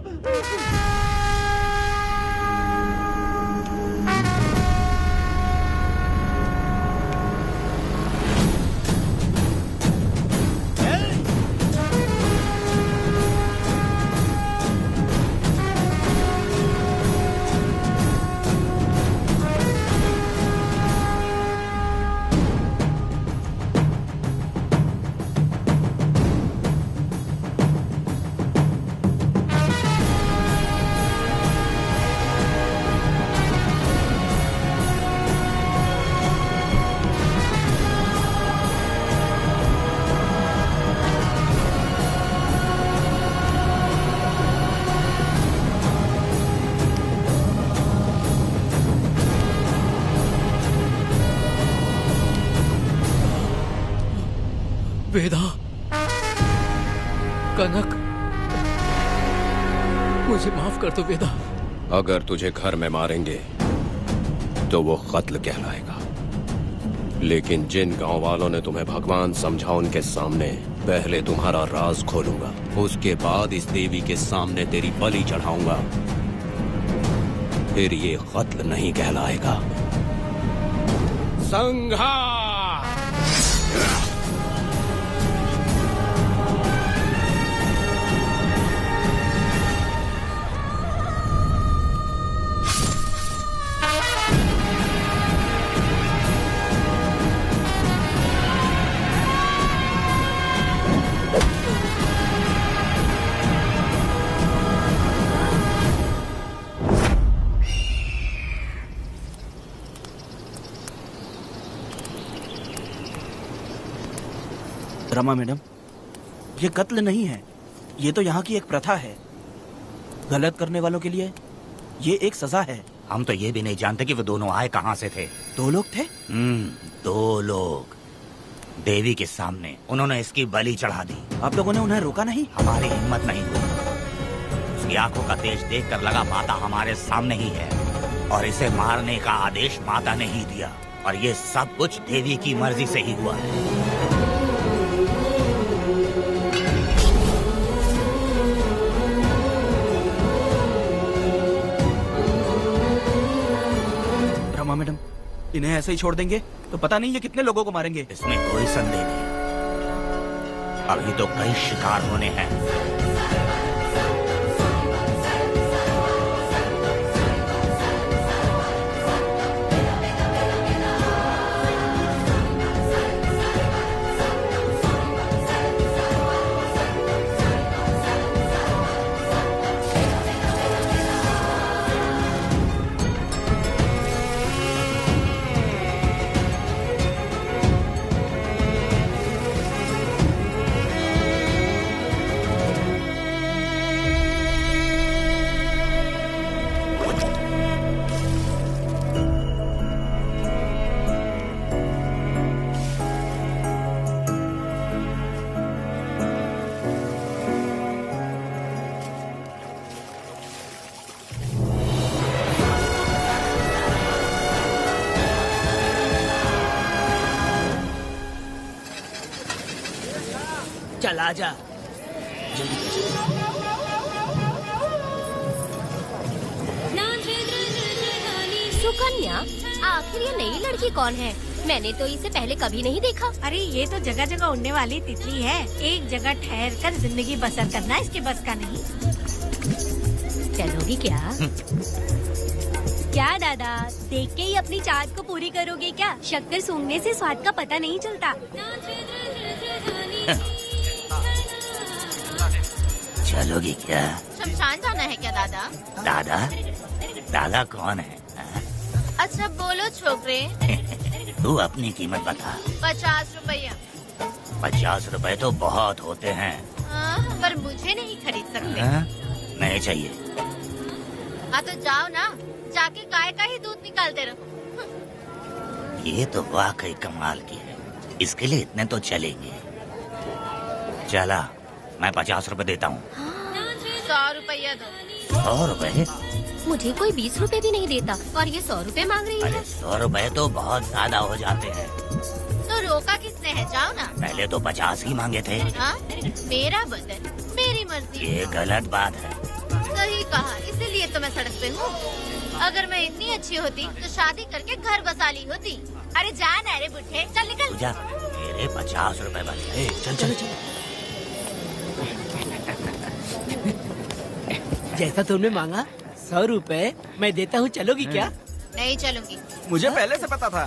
वेदा, कनक, मुझे माफ कर दो वेदा। अगर तुझे घर में मारेंगे तो वो कत्ल कहलाएगा, लेकिन जिन गांव वालों ने तुम्हें भगवान समझा उनके सामने पहले तुम्हारा राज खोलूंगा, उसके बाद इस देवी के सामने तेरी बलि चढ़ाऊंगा, फिर ये कत्ल नहीं कहलाएगा। संघार! रमा मैडम, ये कत्ल नहीं है, ये तो यहाँ की एक प्रथा है। गलत करने वालों के लिए ये एक सजा है। हम तो ये भी नहीं जानते कि वो दोनों आए कहाँ से थे। 2 लोग थे? 2 लोग देवी के सामने, उन्होंने इसकी बलि चढ़ा दी। आप लोगों ने उन्हें रोका नहीं? हमारी हिम्मत नहीं हुई। उसकी आंखों का तेज देखकर लगा माता हमारे सामने ही है, और इसे मारने का आदेश माता ने ही दिया, और ये सब कुछ देवी की मर्जी से ही हुआ है। रमा मैडम, इन्हें ऐसे ही छोड़ देंगे तो पता नहीं ये कितने लोगों को मारेंगे। इसमें कोई संदेह नहीं, अभी तो कई शिकार होने हैं। चल आजा। सुकन्या, आखिर ये नई लड़की कौन है? मैंने तो इसे पहले कभी नहीं देखा। अरे ये तो जगह जगह उड़ने वाली तितली है। एक जगह ठहर कर जिंदगी बसर करना इसके बस का नहीं। चलोगी क्या? क्या दादा, देख के ही अपनी चाहत को पूरी करोगे क्या? शक्कर सूंघने से स्वाद का पता नहीं चलता। चलोगी क्या? शमशान जाना है क्या दादा? दादा? दादा कौन है? अच्छा बोलो छोकरे। तू अपनी कीमत बता। 50 रुपया। 50 रुपए तो बहुत होते हैं। पर मुझे नहीं खरीद सकते। नहीं चाहिए। हाँ तो जाओ ना, जाके गाय का ही दूध निकालते रहो। ये तो वाकई कमाल की है, इसके लिए इतने तो चलेंगे। चला, मैं 50 रुपए देता हूँ। 100 रुपया दो। 100 रुपए? मुझे कोई 20 रुपए भी नहीं देता, और ये 100 रुपए मांग रही है। अरे 100 रुपए तो बहुत ज्यादा हो जाते हैं। तो रोका किसने है? जाओ ना। पहले तो 50 ही मांगे थे। हाँ? मेरा बदन, मेरी मर्जी। ये गलत बात है। सही कहा, इसीलिए तो मैं सड़क पे हूँ। अगर मैं इतनी अच्छी होती तो शादी करके घर बसा ली होती। अरे जा ना रे बुढ़े, चल निकल। जा, मेरे 50 रुपए बच गए। चल चल चल। जैसा तुमने मांगा 100 रुपए मैं देता हूँ, चलोगी क्या? नहीं चलूंगी। मुझे पहले से पता था।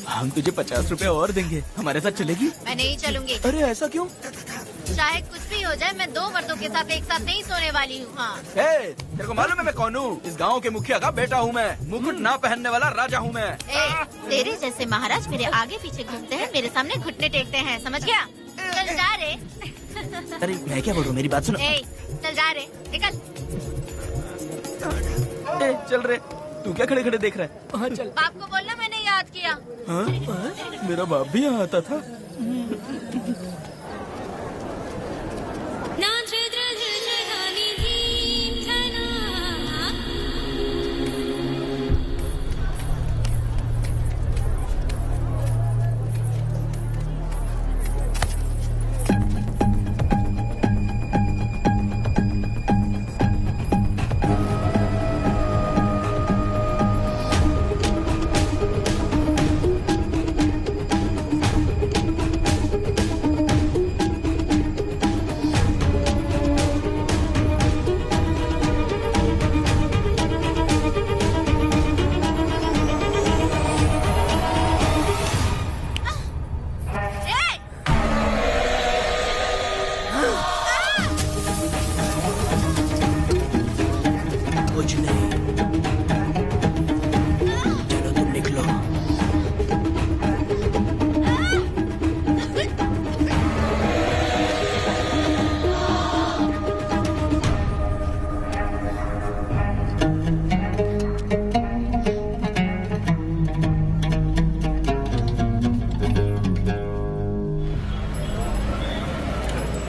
हम तुझे 50 रुपए और देंगे, हमारे साथ चलेगी? मैं नहीं चलूंगी। अरे ऐसा क्यों? चाहे कुछ भी हो जाए, मैं 2 मर्दों के साथ एक साथ नहीं सोने वाली हूँ। हाँ। तेरे को मालूम है मैं कौन हूँ? इस गांव के मुखिया का बेटा हूँ मैं। मुकुट ना पहनने वाला राजा हूँ मैं। तेरे जैसे महाराज मेरे आगे पीछे घूमते हैं, मेरे सामने घुटने टेकते हैं, समझ गया? चल जा रे। अरे मैं क्या बोल रहा हूँ, मेरी बात सुनो। चल जा रे, निकल। चल रे, तू क्या खड़े खड़े देख रहा है? वहाँ चल। बाप को बोलना मैंने याद किया। हाँ? मेरा बाप भी यहाँ आता था।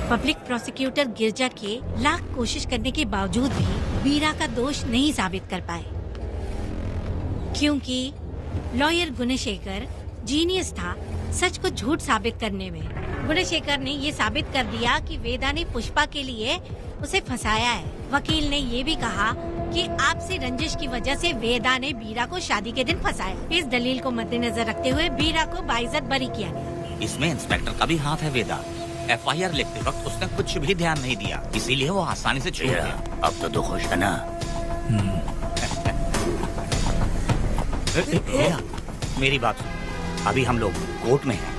पब्लिक प्रोसिक्यूटर गिरजा के लाख कोशिश करने के बावजूद भी वीरा का दोष नहीं साबित कर पाए, क्योंकि लॉयर गुणशेखर जीनियस था सच को झूठ साबित करने में। गुणशेखर ने ये साबित कर दिया कि वेदा ने पुष्पा के लिए उसे फंसाया है। वकील ने ये भी कहा कि आपसी रंजिश की वजह से वेदा ने वीरा को शादी के दिन फंसाया। इस दलील को मद्देनजर रखते हुए वीरा को बाइज्जत बरी किया गया। इसमें इंस्पेक्टर का भी हाथ है। वेदा FIR लिखते वक्त उसने कुछ भी ध्यान नहीं दिया, इसीलिए वो आसानी से छूट गया। अब तो तू खुश है ना? मेरी बात सुन, अभी हम लोग कोर्ट में हैं।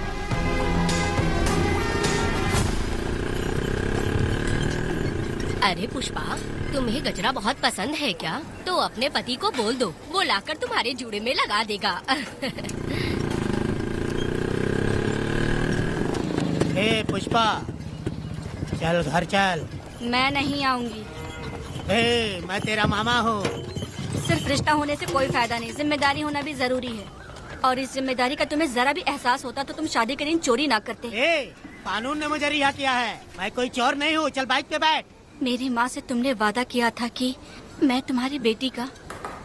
अरे पुष्पा, तुम्हें गजरा बहुत पसंद है क्या? तो अपने पति को बोल दो, वो लाकर तुम्हारे जूड़े में लगा देगा। ए पुष्पा, चल घर चल। मैं नहीं आऊंगी। ए, मैं तेरा मामा हूँ। सिर्फ रिश्ता होने से कोई फायदा नहीं, जिम्मेदारी होना भी जरूरी है। और इस जिम्मेदारी का तुम्हें जरा भी एहसास होता तो तुम शादी के दिन चोरी ना करते। ए, कानून ने मुझे रिहा किया है, मैं कोई चोर नहीं हूँ। चल बाइक पे बैठ। मेरी माँ से तुमने वादा किया था कि मैं तुम्हारी बेटी का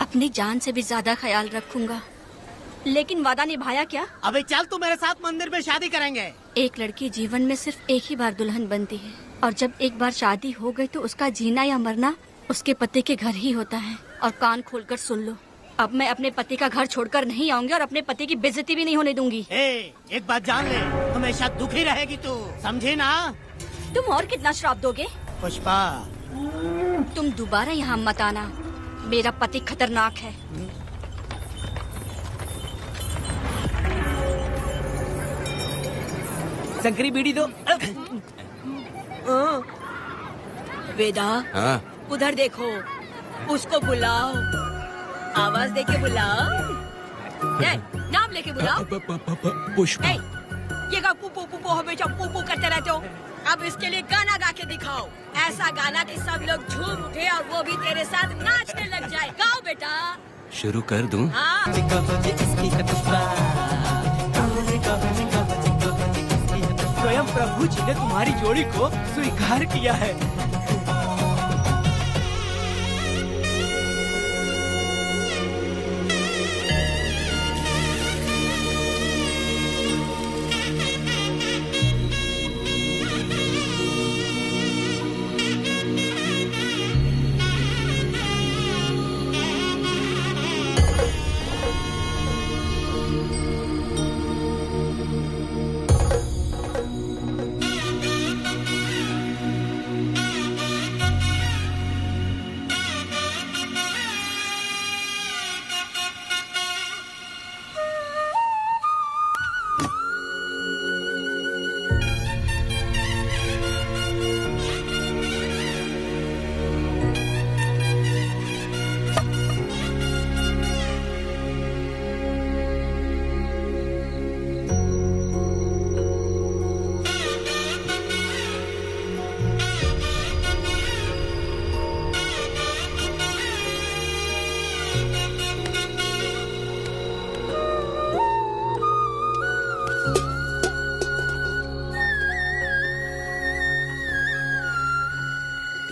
अपनी जान से भी ज्यादा ख्याल रखूंगा, लेकिन वादा निभाया क्या? अबे चल, तू मेरे साथ मंदिर में शादी करेंगे। एक लड़की जीवन में सिर्फ एक ही बार दुल्हन बनती है, और जब एक बार शादी हो गई तो उसका जीना या मरना उसके पति के घर ही होता है। और कान खोलकर सुन लो, अब मैं अपने पति का घर छोड़कर नहीं आऊंगी और अपने पति की बेइज्जती भी नहीं होने दूंगी। एक बात जान ले, हमेशा दुखी रहेगी तू, समझी ना? तुम और कितना श्राप दोगे? पुष्पा, तुम दोबारा यहाँ मत आना, मेरा पति खतरनाक है। शंकरी बीड़ी दो। वेदा, उधर देखो, उसको बुलाओ, आवाज देके बुलाओ, नाम लेके बुलाओ। पुष्पा, ये का पुपू पुपू हमेशा पुपू करते रहते हो। अब इसके लिए गाना गा के दिखाओ, ऐसा गाना कि सब लोग झूम उठे और वो भी तेरे साथ नाचने लग जाए। गाओ बेटा। शुरू कर दूं? हाँ। स्वयं प्रभु जी ने तुम्हारी जोड़ी को स्वीकार किया है।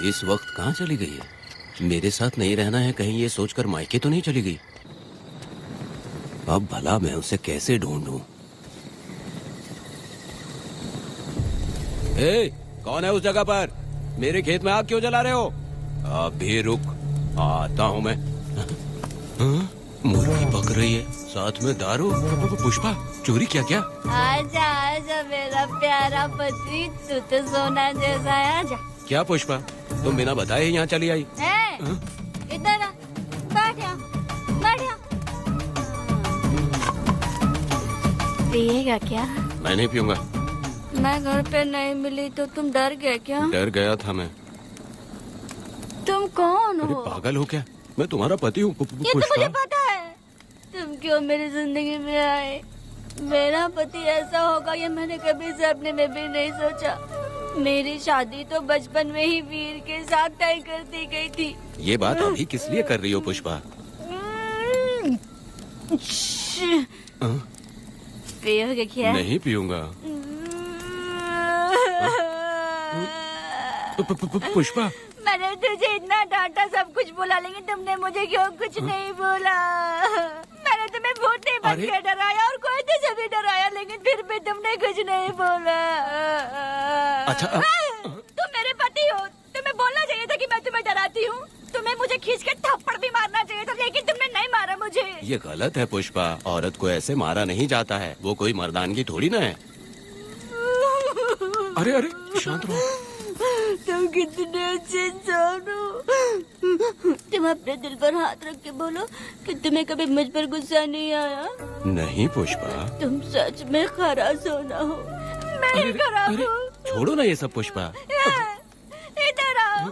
इस वक्त कहाँ चली गई है? मेरे साथ नहीं रहना है कहीं ये सोचकर मायके तो नहीं चली गई? अब भला मैं उसे कैसे ढूंढूं? कौन है उस जगह पर? मेरे खेत में आग क्यों जला रहे हो? अभी रुक, आता हूँ मैं। मुर्गी पक रही है, साथ में दारू। पुष्पा, चोरी क्या? आजा आजा मेरा प्यारा पति, तू तो सोना जैसा है। आजा। क्या पुष्पा, तुम बिना बताए ही यहाँ चली आई? इधर आ, बैठ जा। पिएगा क्या? मैं नहीं पीऊंगा। मैं घर पे नहीं मिली तो तुम डर गए क्या? डर गया था मैं। तुम कौन हो? अरे पागल हो क्या? मैं तुम्हारा पति हूँ। ये तो मुझे पता है। तुम क्यों मेरी जिंदगी में आए? मेरा पति ऐसा होगा ये मैंने कभी सपने में भी नहीं सोचा। मेरी शादी तो बचपन में ही वीर के साथ तय कर दी गई थी। ये बात अभी किस लिए कर रही हो पुष्पा? पियोगे क्या? नहीं पीऊंगा। पुष्पा, मैंने तुझे इतना डांटा, सब कुछ बोला, लेकिन तुमने मुझे क्यों कुछ नहीं बोला? मैंने तुम्हें भूतनी बन के डराया और कोई तुझे भी डराया, लेकिन फिर भी तुमने कुछ नहीं बोला। अच्छा, तुम मेरे पति हो, तुम्हें बोलना चाहिए था कि मैं तुम्हें डराती हूँ। तुम्हें मुझे खींच के थप्पड़ भी मारना चाहिए था, लेकिन तुमने नहीं मारा मुझे। ये गलत है पुष्पा, औरत को ऐसे मारा नहीं जाता है, वो कोई मर्दानगी थोड़ी ना है। अरे शांत रहो। तुम कितने अच्छे इंसान हो। तुम अपने दिल पर हाथ रख के बोलो कि तुम्हें कभी मुझ पर गुस्सा नहीं आया। नहीं पुष्पा, तुम सच में खरास होना हो। मैं खराब हूँ। छोड़ो ना ये सब पुष्पा। इधर आओ।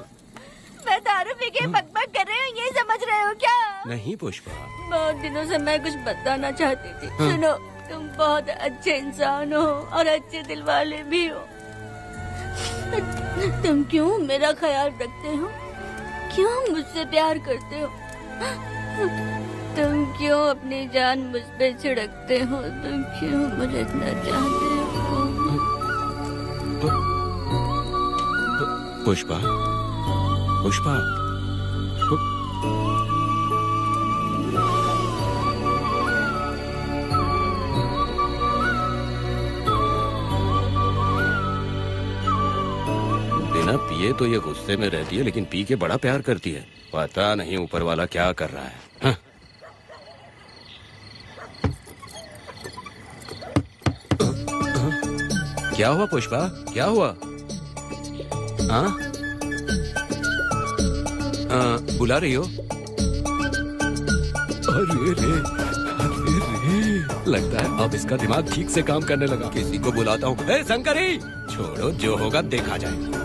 मैं दारू पी के बकबक कर रही हूँ, ये समझ रहे हो क्या? नहीं पुष्पा, बहुत दिनों से मैं कुछ बताना चाहती थी। सुनो, तुम बहुत अच्छे इंसान हो और अच्छे दिल वाले भी हो। तुम क्यों मेरा ख्याल रखते हो? क्यों मुझसे प्यार करते हो? तुम क्यों अपनी जान मुझ पे छिड़कते हो? तुम क्यों मुझे इतना चाहते हो? पुष्पा, बिना पिए तो ये गुस्से में रहती है, लेकिन पी के बड़ा प्यार करती है। पता नहीं ऊपर वाला क्या कर रहा है। हाँ। क्या हुआ पुष्पा, क्या हुआ? हाँ, बुला रही हो? अरे रे, लगता है अब इसका दिमाग ठीक से काम करने लगा। किसी को बुलाता हूँ। ए शंकरी, छोड़ो, जो होगा देखा जाएगा।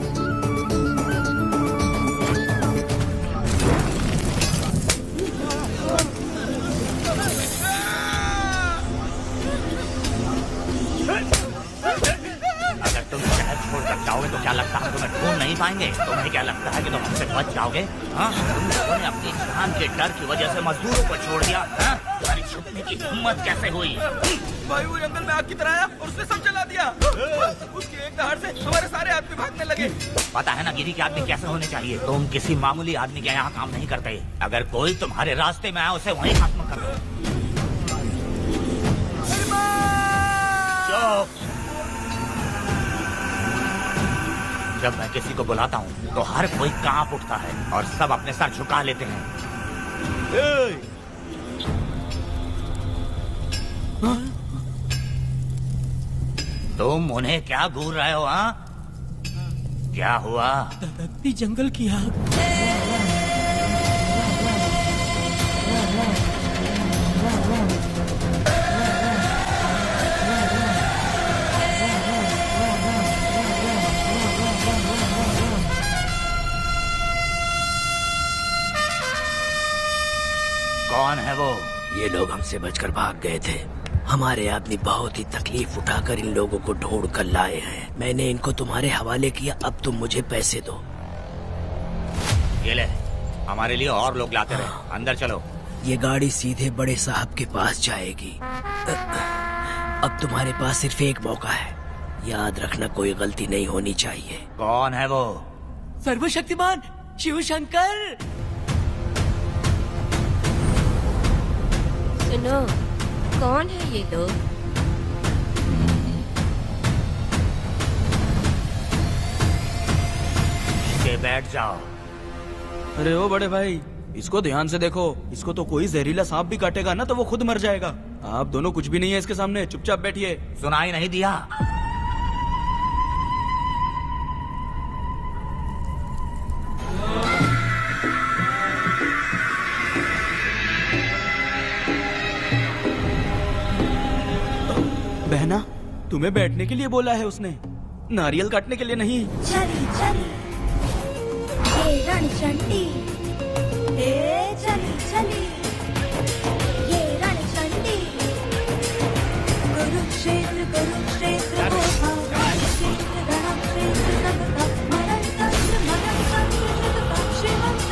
तो क्या लगता है तुम्हें ढूंढ नहीं पाएंगे? तुम्हें क्या लगता है कि तुम हमसे बच जाओगे? हाँ, तुम लोगों ने अपनी जान के डर की वजह से मजदूरों को छोड़ दिया। हाँ? तुम्हारी छुपने की हिम्मत कैसे हुई? भाई वो जंगल में आग की तरह आया और उसने सब जला दिया। उसके एक दहाड़ से हमारे सारे आदमी भागने लगे। पता है ना गिरी के आदमी कैसे होने चाहिए? तुम किसी मामूली आदमी के यहाँ काम नहीं करते। अगर कोई तुम्हारे रास्ते में आया उसे वहीं खत्म कर दो। जब मैं किसी को बुलाता हूँ तो हर कोई कांप उठता है और सब अपने सर झुका लेते हैं। तुम उन्हें क्या घूर रहे हो? हाँ, क्या हुआ? धधकती जंगल की आग। कौन है वो? ये लोग हमसे बचकर भाग गए थे। हमारे आदमी बहुत ही तकलीफ उठाकर इन लोगों को ढूंढ कर लाए हैं। मैंने इनको तुम्हारे हवाले किया, अब तुम मुझे पैसे दो। ये ले, हमारे लिए और लोग लाते रहे। अंदर चलो। ये गाड़ी सीधे बड़े साहब के पास जाएगी। अब तुम्हारे पास सिर्फ एक मौका है, याद रखना कोई गलती नहीं होनी चाहिए। कौन है वो? सर्वशक्तिमान शिव शंकर। सुनो, कौन है ये लोग? बैठ जाओ। अरे ओ बड़े भाई, इसको ध्यान से देखो। इसको तो कोई जहरीला सांप भी काटेगा ना तो वो खुद मर जाएगा। आप दोनों कुछ भी नहीं है इसके सामने, चुपचाप बैठिए। सुनाई नहीं दिया? बहना, तुम्हें बैठने के लिए बोला है उसने, नारियल काटने के लिए नहीं। चली चली ये रणचंडी, चली चली ये रणचंडी, कुरुक्षेत्र कुरुक्षेत्र कुरुक्षेत्र रणक्षेत्र तब मरण तंत्र शिवंत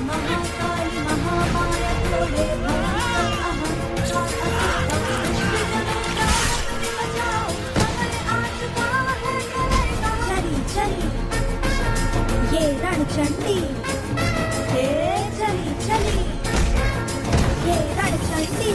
महाकाली महामाया थोड़े ये रणचंडी, चली चली ये रणचंडी।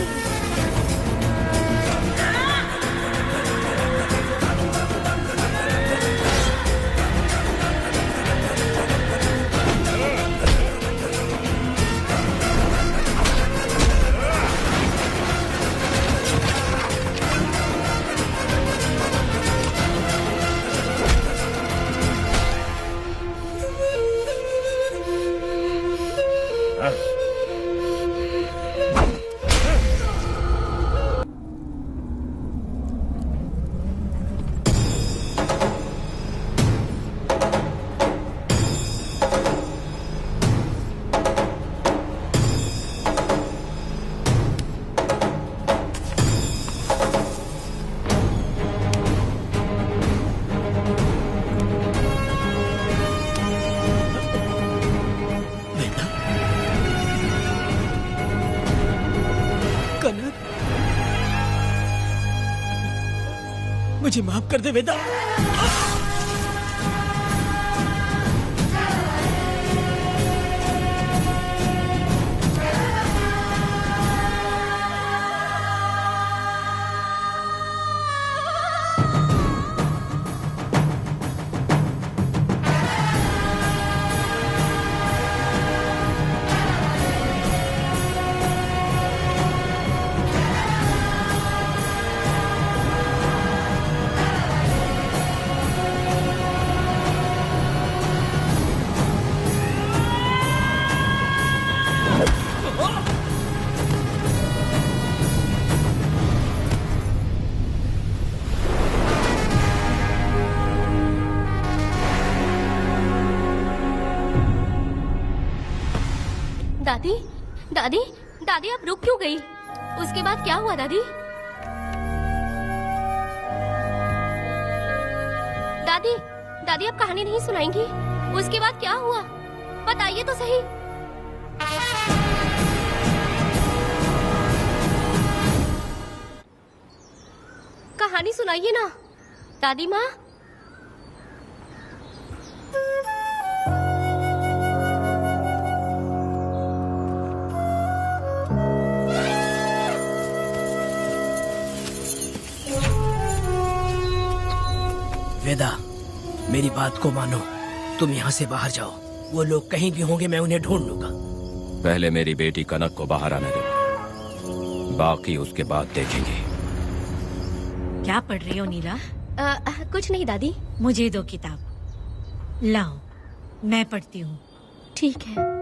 मुझे माफ कर दे वेदा। दादी, दादी, दादी आप रुक क्यों गई? उसके बाद क्या हुआ दादी? दादी, दादी आप कहानी नहीं सुनाएंगी? उसके बाद क्या हुआ? बताइए तो सही। कहानी सुनाइए ना दादी माँ। वेदा, मेरी बात को मानो, तुम यहाँ से बाहर जाओ। वो लोग कहीं भी होंगे, मैं उन्हें ढूंढ लूंगा। पहले मेरी बेटी कनक को बाहर आने दो, बाकी उसके बाद देखेंगे। क्या पढ़ रही हो नीला? कुछ नहीं दादी। मुझे दो किताब लाओ, मैं पढ़ती हूँ। ठीक है।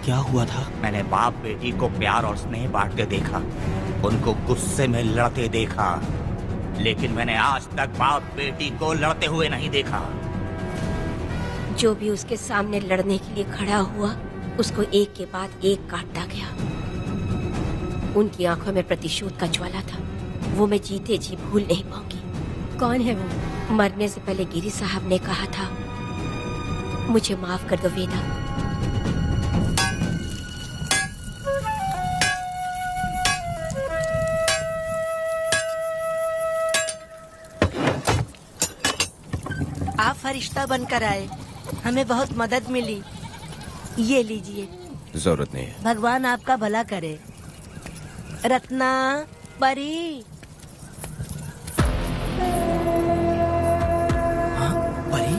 क्या हुआ था? मैंने बाप बेटी को प्यार और स्नेह बांटते देखा, उनको गुस्से में लड़ते देखा, लेकिन मैंने आज तक बाप बेटी को लड़ते हुए नहीं देखा। जो भी उसके सामने लड़ने के लिए खड़ा हुआ, उसको एक के बाद एक काटता गया। उनकी आंखों में प्रतिशोध का ज्वाला था, वो मैं जीते जी भूल नहीं पाऊंगी। कौन है वो? मरने से पहले गिरी साहब ने कहा था, मुझे माफ कर दो वेदा। आप फरिश्ता बनकर आए, हमें बहुत मदद मिली। ये लीजिए। जरूरत नहीं है। भगवान आपका भला करे। रत्ना, परी। परी?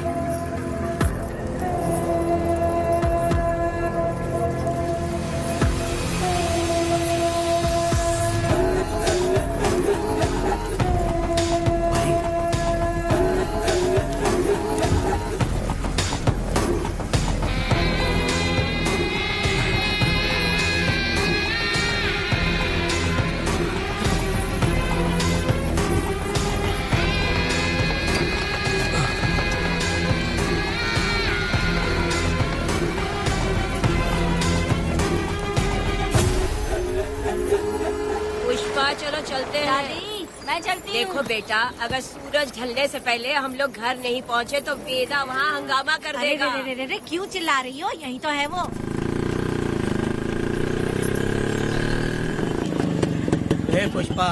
चलो चलते हैं। मैं चलती हूँ। देखो बेटा, अगर सूरज ढलने से पहले हम लोग घर नहीं पहुँचे तो वेदा वहाँ हंगामा कर अरे देगा। रे रे रे, क्यों चिल्ला रही हो? यही तो है वो। हे पुष्पा,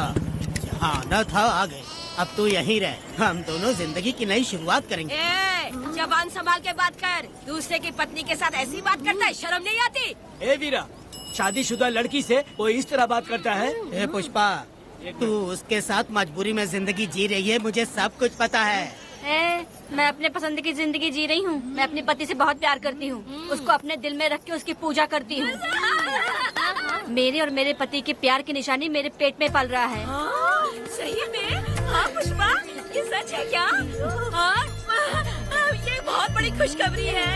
जहाँ आना था आ गए, अब तू यहीं रह। हम दोनों जिंदगी की नई शुरुआत करेंगे। जबान संभाल के बात कर। दूसरे की पत्नी के साथ ऐसी बात करता है, शर्म नहीं आती? ए वीरा, शादीशुदा लड़की से कोई इस तरह बात करता है? हे पुष्पा, तू उसके साथ मजबूरी में जिंदगी जी रही है, मुझे सब कुछ पता है। मैं अपने पसंद की जिंदगी जी रही हूँ। मैं अपने पति से बहुत प्यार करती हूँ। उसको अपने दिल में रख के उसकी पूजा करती हूँ। मेरे और मेरे पति के प्यार की निशानी मेरे पेट में पल रहा है। सही में? हाँ पुष्पा, ये सच है क्या? हाँ, ये बहुत बड़ी खुशखबरी है।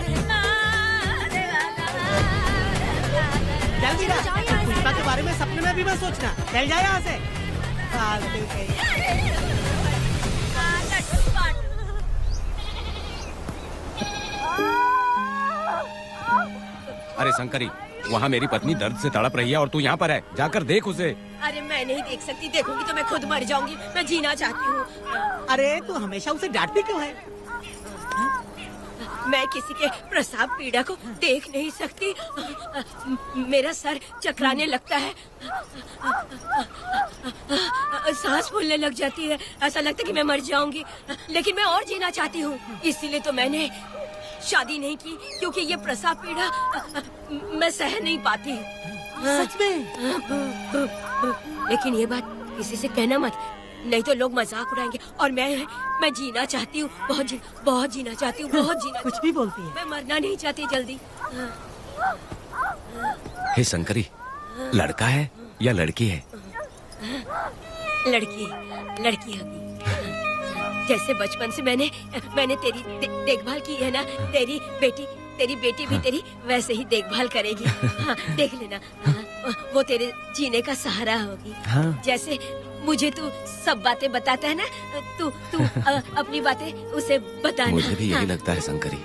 जल्दी ना, पुष्पा के बारे में सपने में भी मत सोचना। चल जाए यहाँ से। अरे शंकरी, वहाँ मेरी पत्नी दर्द से तड़प रही है और तू यहाँ पर है। जाकर देख उसे। अरे मैं नहीं देख सकती, देखूंगी तो मैं खुद मर जाऊंगी। मैं जीना चाहती हूँ। अरे तू हमेशा उसे डांटती क्यों है? मैं किसी के प्रसाव पीड़ा को देख नहीं सकती। मेरा सर चकराने लगता है, सांस फूलने लग जाती है, ऐसा लगता है कि मैं मर जाऊंगी। लेकिन मैं और जीना चाहती हूँ, इसीलिए तो मैंने शादी नहीं की, क्योंकि ये प्रसाव पीड़ा मैं सह नहीं पाती। सच में? लेकिन ये बात किसी से कहना मत, नहीं तो लोग मजाक उड़ाएंगे। और मैं जीना चाहती हूँ, बहुत जीना चाहती हूँ, बहुत जीना। कुछ भी बोलती है। मैं मरना नहीं चाहती जल्दी। हे शंकरी, लड़का है या लड़की है? लड़की होगी। जैसे बचपन से मैंने तेरी देखभाल की है ना, तेरी बेटी भी तेरी वैसे ही देखभाल करेगी। हाँ, देख लेना। वो तेरे जीने का सहारा होगी। हाँ। जैसे मुझे तू सब बातें बताता है ना, तू अपनी बातें उसे बताना। मुझे भी यही लगता है शंकरी।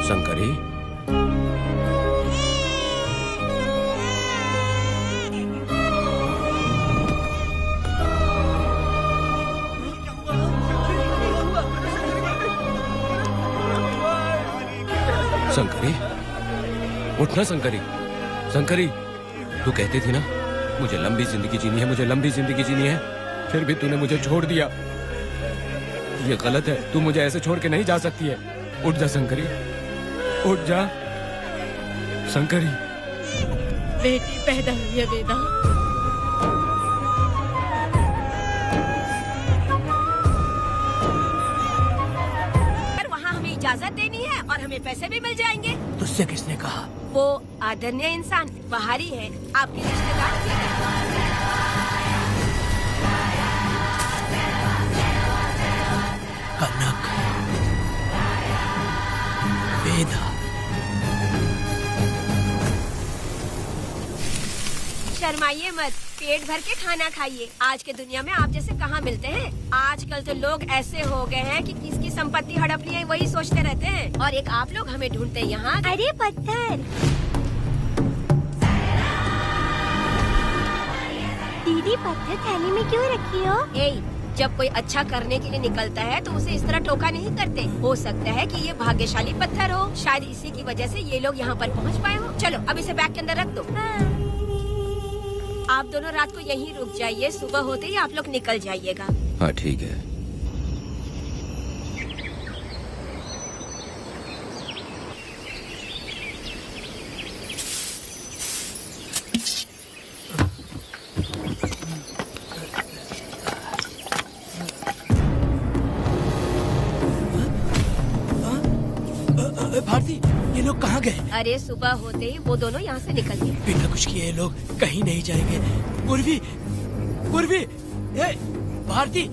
शंकरी, शंकरी, उठना शंकरी। शंकरी, तू कहती थी ना मुझे लंबी जिंदगी जीनी है, मुझे लंबी जिंदगी जीनी है, फिर भी तूने मुझे छोड़ दिया। ये गलत है, तू मुझे ऐसे छोड़ के नहीं जा सकती है। उठ जा शंकरी, उठ जा शंकरी। बेटी पैदा हुई है वेदा। वहाँ हमें इजाजत देनी है और हमें पैसे भी मिल जाएंगे। तुझसे किसने कहा? वो आदरणीय इंसान बाहरी है, आपके रिश्तेदार। कनक, वेदा, शर्माइए मत, पेट भर के खाना खाइए। आज के दुनिया में आप जैसे कहाँ मिलते हैं। आजकल तो लोग ऐसे हो गए हैं कि किसकी संपत्ति हड़प ली है वही सोचते रहते हैं, और एक आप लोग हमें ढूंढते हैं यहाँ। अरे पत्थर, दीदी पत्थर थैली में क्यों रखी हो? जब कोई अच्छा करने के लिए निकलता है तो उसे इस तरह टोका नहीं करते। हो सकता है कि ये भाग्यशाली पत्थर हो, शायद इसी की वजह से ये लोग यहाँ पर पहुँच पाए हो। चलो अब इसे बैग के अंदर रख दो। आप दोनों रात को यहीं रुक जाइए, सुबह होते ही आप लोग निकल जाइएगा। हाँ ठीक है। भारती, ये लोग कहाँ गए? अरे सुबह होते ही वो दोनों यहाँ से निकल गए। बिना कुछ किए ये लोग कहीं नहीं जाएंगे। पूर्वी, पूर्वी, ए, भारती,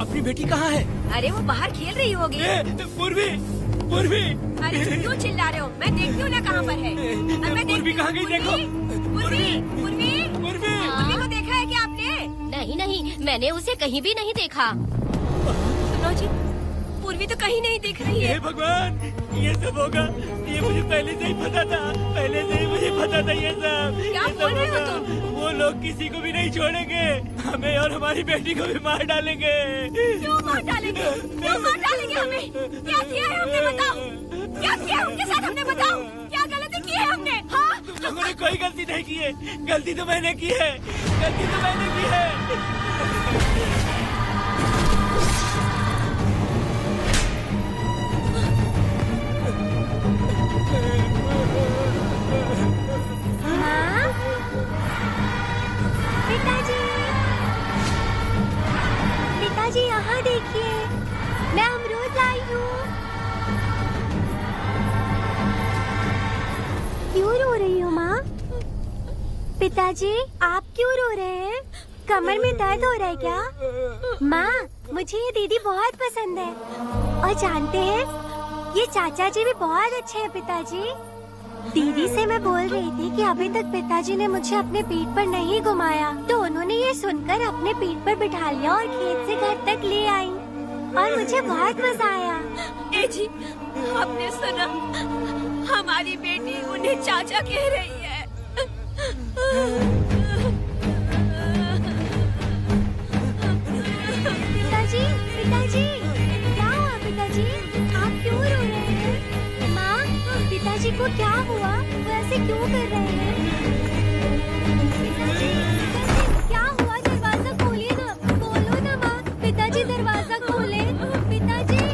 अपनी बेटी कहाँ है? अरे वो बाहर खेल रही होगी। पूर्वी, पूर्वी। अरे क्यों चिल्ला रहे हो? मैं देखती हूँ ना कहाँ पर है। पूर्वी कहाँ गई? देखो। पूर्वी को देखा है क्या आपने? नहीं नहीं, मैंने उसे कहीं भी नहीं देखा। सुनो जी, पूर्वी तो कहीं नहीं दिख रही है। हे भगवान, ये सब होगा, ये मुझे पहले से ही पता था। पहले से ही मुझे पता था ये सब। क्या बोल रहे हो तुम? वो लोग किसी को भी नहीं छोड़ेंगे, हमें और हमारी बेटी को भी मार डालेंगे। क्यों मार डालेंगे? क्यों मार डालेंगे हमें? क्या किया है हमने, बताओ? क्या किया है उनके साथ हमने, बताओ? क्या गलती की है हमने? हाँ, तुम लोगों ने कोई गलती नहीं की है। गलती तो मैंने की है, गलती तो मैंने की है। पिताजी यहाँ देखिए, मैं अमरूद लाई हूँ। क्यों रो रही हो माँ? पिताजी आप क्यों रो रहे हैं? कमर में दर्द हो रहा है क्या? माँ, मुझे ये दीदी बहुत पसंद है, और जानते हैं ये चाचा जी भी बहुत अच्छे हैं। पिताजी, दीदी से मैं बोल रही थी कि अभी तक पिताजी ने मुझे अपने पीठ पर नहीं घुमाया, तो उन्होंने ये सुनकर अपने पीठ पर बिठा लिया और खेत से घर तक ले आई, और मुझे बहुत मजा आया। ए जी, आपने सुना? हमारी बेटी उन्हें चाचा कह रही है। पिताजी, पिताजी, क्या हुआ पिताजी? आप क्यों रो रहे हैं? माँ, पिताजी को क्या हुआ? वो ऐसे क्यों कर रहे हैं? पिताजी, क्या हुआ? दरवाजा खोलिए ना, खोलो ना माँ। पिताजी दरवाजा खोले। पिताजी,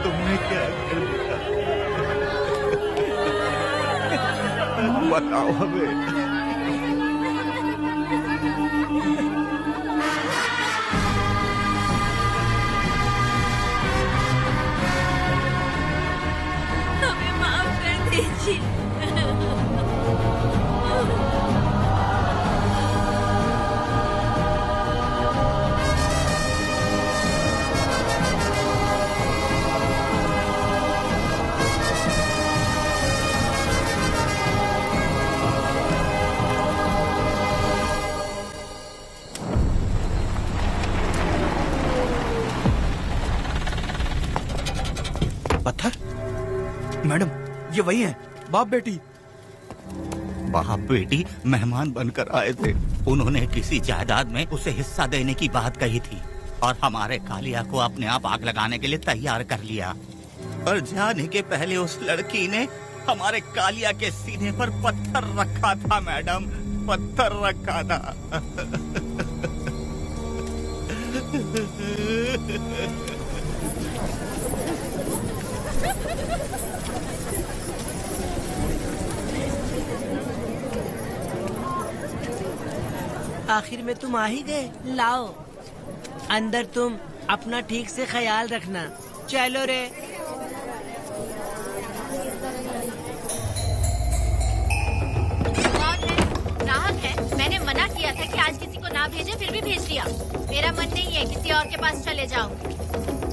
तुमने क्या कर दिया? बताओ हमें। हमें माफ कर दीजिए। पत्थर? मैडम, ये वही है, बाप बेटी। बाप बेटी मेहमान बनकर आए थे। उन्होंने किसी जायदाद में उसे हिस्सा देने की बात कही थी और हमारे कालिया को अपने आप आग लगाने के लिए तैयार कर लिया। और जाने के पहले उस लड़की ने हमारे कालिया के सीने पर पत्थर रखा था मैडम, पत्थर रखा था। आखिर में तुम आ ही गए। लाओ अंदर, तुम अपना ठीक से ख्याल रखना। चलो रे। ग्राहक है, मैंने मना किया था कि आज किसी को ना भेजे, फिर भी भेज दिया। मेरा मन नहीं है, किसी और के पास चले जाओ।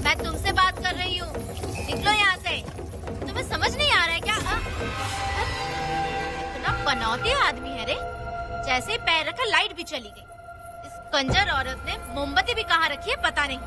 मैं तुमसे बात कर रही हूँ, निकलो यहाँ से। तुम्हें समझ नहीं आ रहा है क्या? इतना पनौती आदमी है रे, जैसे ही पैर रखा लाइट भी चली गई। इस कंजर औरत ने मोमबत्ती भी कहाँ रखी है पता नहीं।